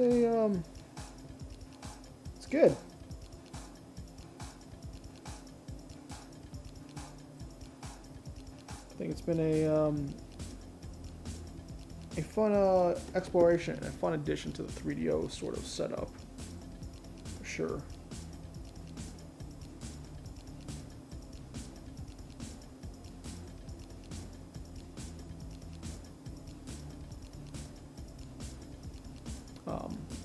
good. I think it's been a fun exploration, a fun addition to the 3DO sort of setup, for sure.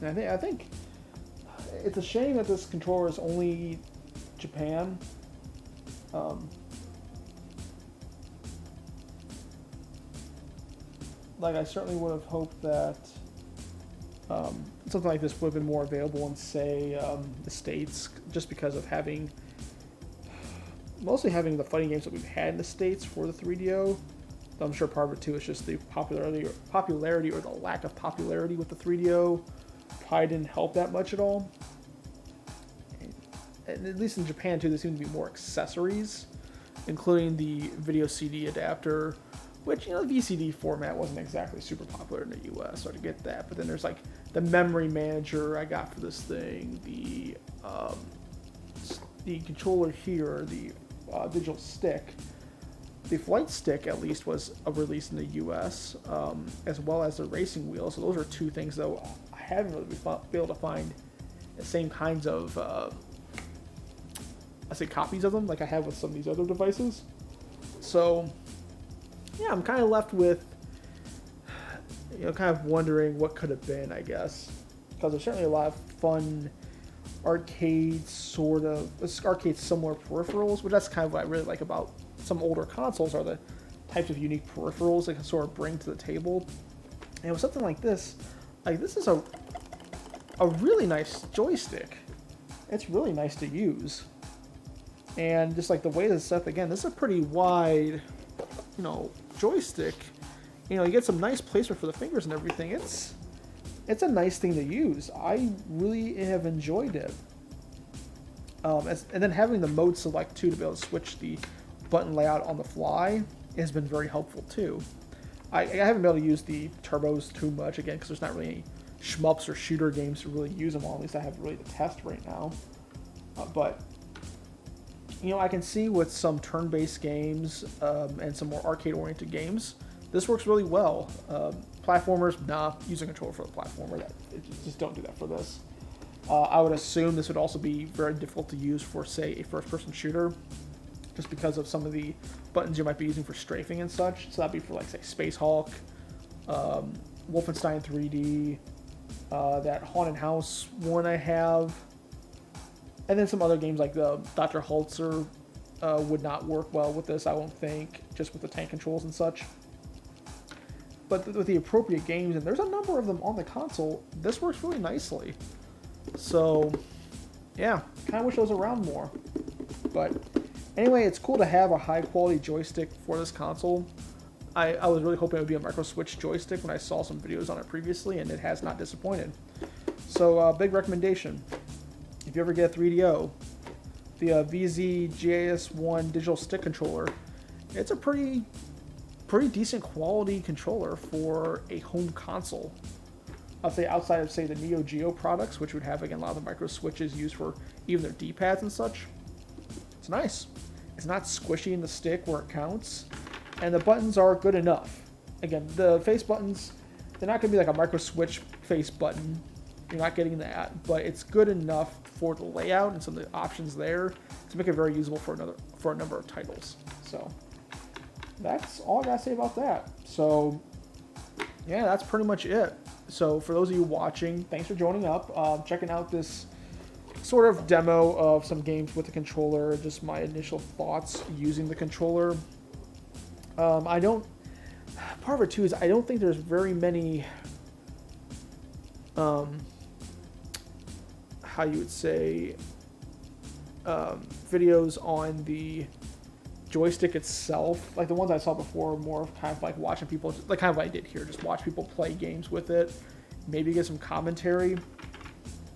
And I think it's a shame that this controller is only Japan. Like I certainly would have hoped that something like this would have been more available in, say, the States, just because of mostly having the fighting games that we've had in the States for the 3DO. I'm sure part of it too is just the popularity or the lack of popularity with the 3DO. Probably didn't help that much at all. And at least in Japan too, there seem to be more accessories, including the video CD adapter, which, you know, the VCD format wasn't exactly super popular in the US, so I get that. But then there's like the memory manager I got for this thing, the controller here, the digital stick. The flight stick, at least, was released in the US, as well as the racing wheel. So those are two things, though, I haven't really been able to find the same kinds of, copies of them like I have with some of these other devices. So, yeah, I'm kind of left with, kind of wondering what could have been, I guess. because there's certainly a lot of fun arcade similar peripherals, which that's kind of what I really like about some older consoles, are the types of unique peripherals they can sort of bring to the table. And with something like this is a really nice joystick. It's really nice to use. And just like the way this is set up, again, this is a pretty wide, joystick. You get some nice placement for the fingers and everything. It's a nice thing to use. I really have enjoyed it. And then having the mode select too, to be able to switch the button layout on the fly, has been very helpful too. I haven't been able to use the turbos too much, again, because there's not really any shmups or shooter games to really use them on. At least I have really to test right now. But I can see with some turn-based games and some more arcade-oriented games, this works really well. Platformers, nah, use a controller for the platformer. Just don't do that for this. I would assume this would also be very difficult to use for, say, a first-person shooter, just because of some of the buttons you might be using for strafing and such. So that'd be for, like, say, Space Hulk, Wolfenstein 3D, that Haunted House one I have, and then some other games like the Dr. Holzer would not work well with this, I won't think, just with the tank controls and such. But with the appropriate games, and there's a number of them on the console, this works really nicely. So, yeah, kind of wish it was around more. But anyway, it's cool to have a high-quality joystick for this console. I was really hoping it would be a micro switch joystick when I saw some videos on it previously, and it has not disappointed. So, big recommendation. If you ever get a 3DO, the FZ-JS1 digital stick controller, it's a pretty decent quality controller for a home console. I'll say outside of, say, the Neo Geo products, which would have, again, a lot of the micro switches used for even their D-pads and such. It's nice. It's not squishy in the stick where it counts, and the buttons are good enough. Again, the face buttons, they're not going to be like a micro switch face button. You're not getting that, but it's good enough for the layout and some of the options there to make it very usable for a number of titles. So that's all I gotta say about that. So yeah, that's pretty much it. So for those of you watching, thanks for joining up, checking out this sort of demo of some games with the controller, just my initial thoughts using the controller. Part of it too is I don't think there's very many how you would say videos on the joystick itself. Like the ones I saw before, more of kind of like watching people, like kind of what I did here, just watch people play games with it, maybe get some commentary.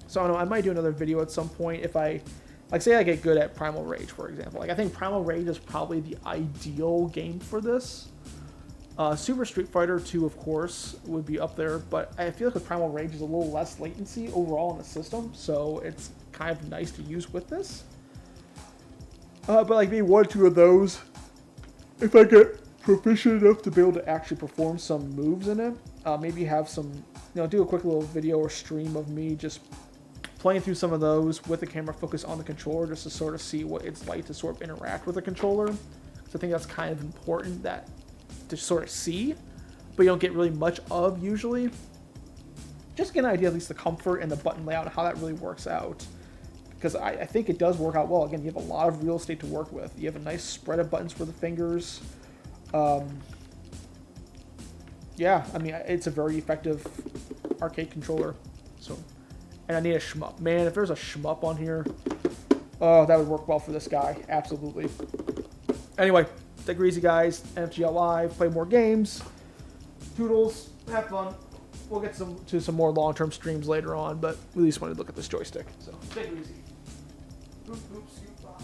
So I don't know, I might do another video at some point if I, like say I get good at Primal Rage, for example. Like I think Primal Rage is probably the ideal game for this. Super Street Fighter 2, of course, would be up there, but I feel like with Primal Rage is a little less latency overall in the system, so it's kind of nice to use with this. But like maybe one or two of those, if I get proficient enough to be able to actually perform some moves in it, maybe have some, do a quick little video or stream of me just playing through some of those with the camera focused on the controller, just to sort of see what it's like to sort of interact with the controller. So I think that's kind of important to sort of see, but you don't get really much of usually. Just get an idea, at least the comfort and the button layout and how that really works out. Because I think it does work out well. Again, you have a lot of real estate to work with. You have a nice spread of buttons for the fingers. Yeah, I mean, it's a very effective arcade controller. So, and I need a shmup. Man, if there's a shmup on here, oh, that would work well for this guy. Absolutely. Anyway, take it easy, guys. NFGL Live, play more games. Toodles, have fun. We'll get to some more long-term streams later on, but we at least wanted to look at this joystick. So, take it easy. Boop, boop, scoop, bop.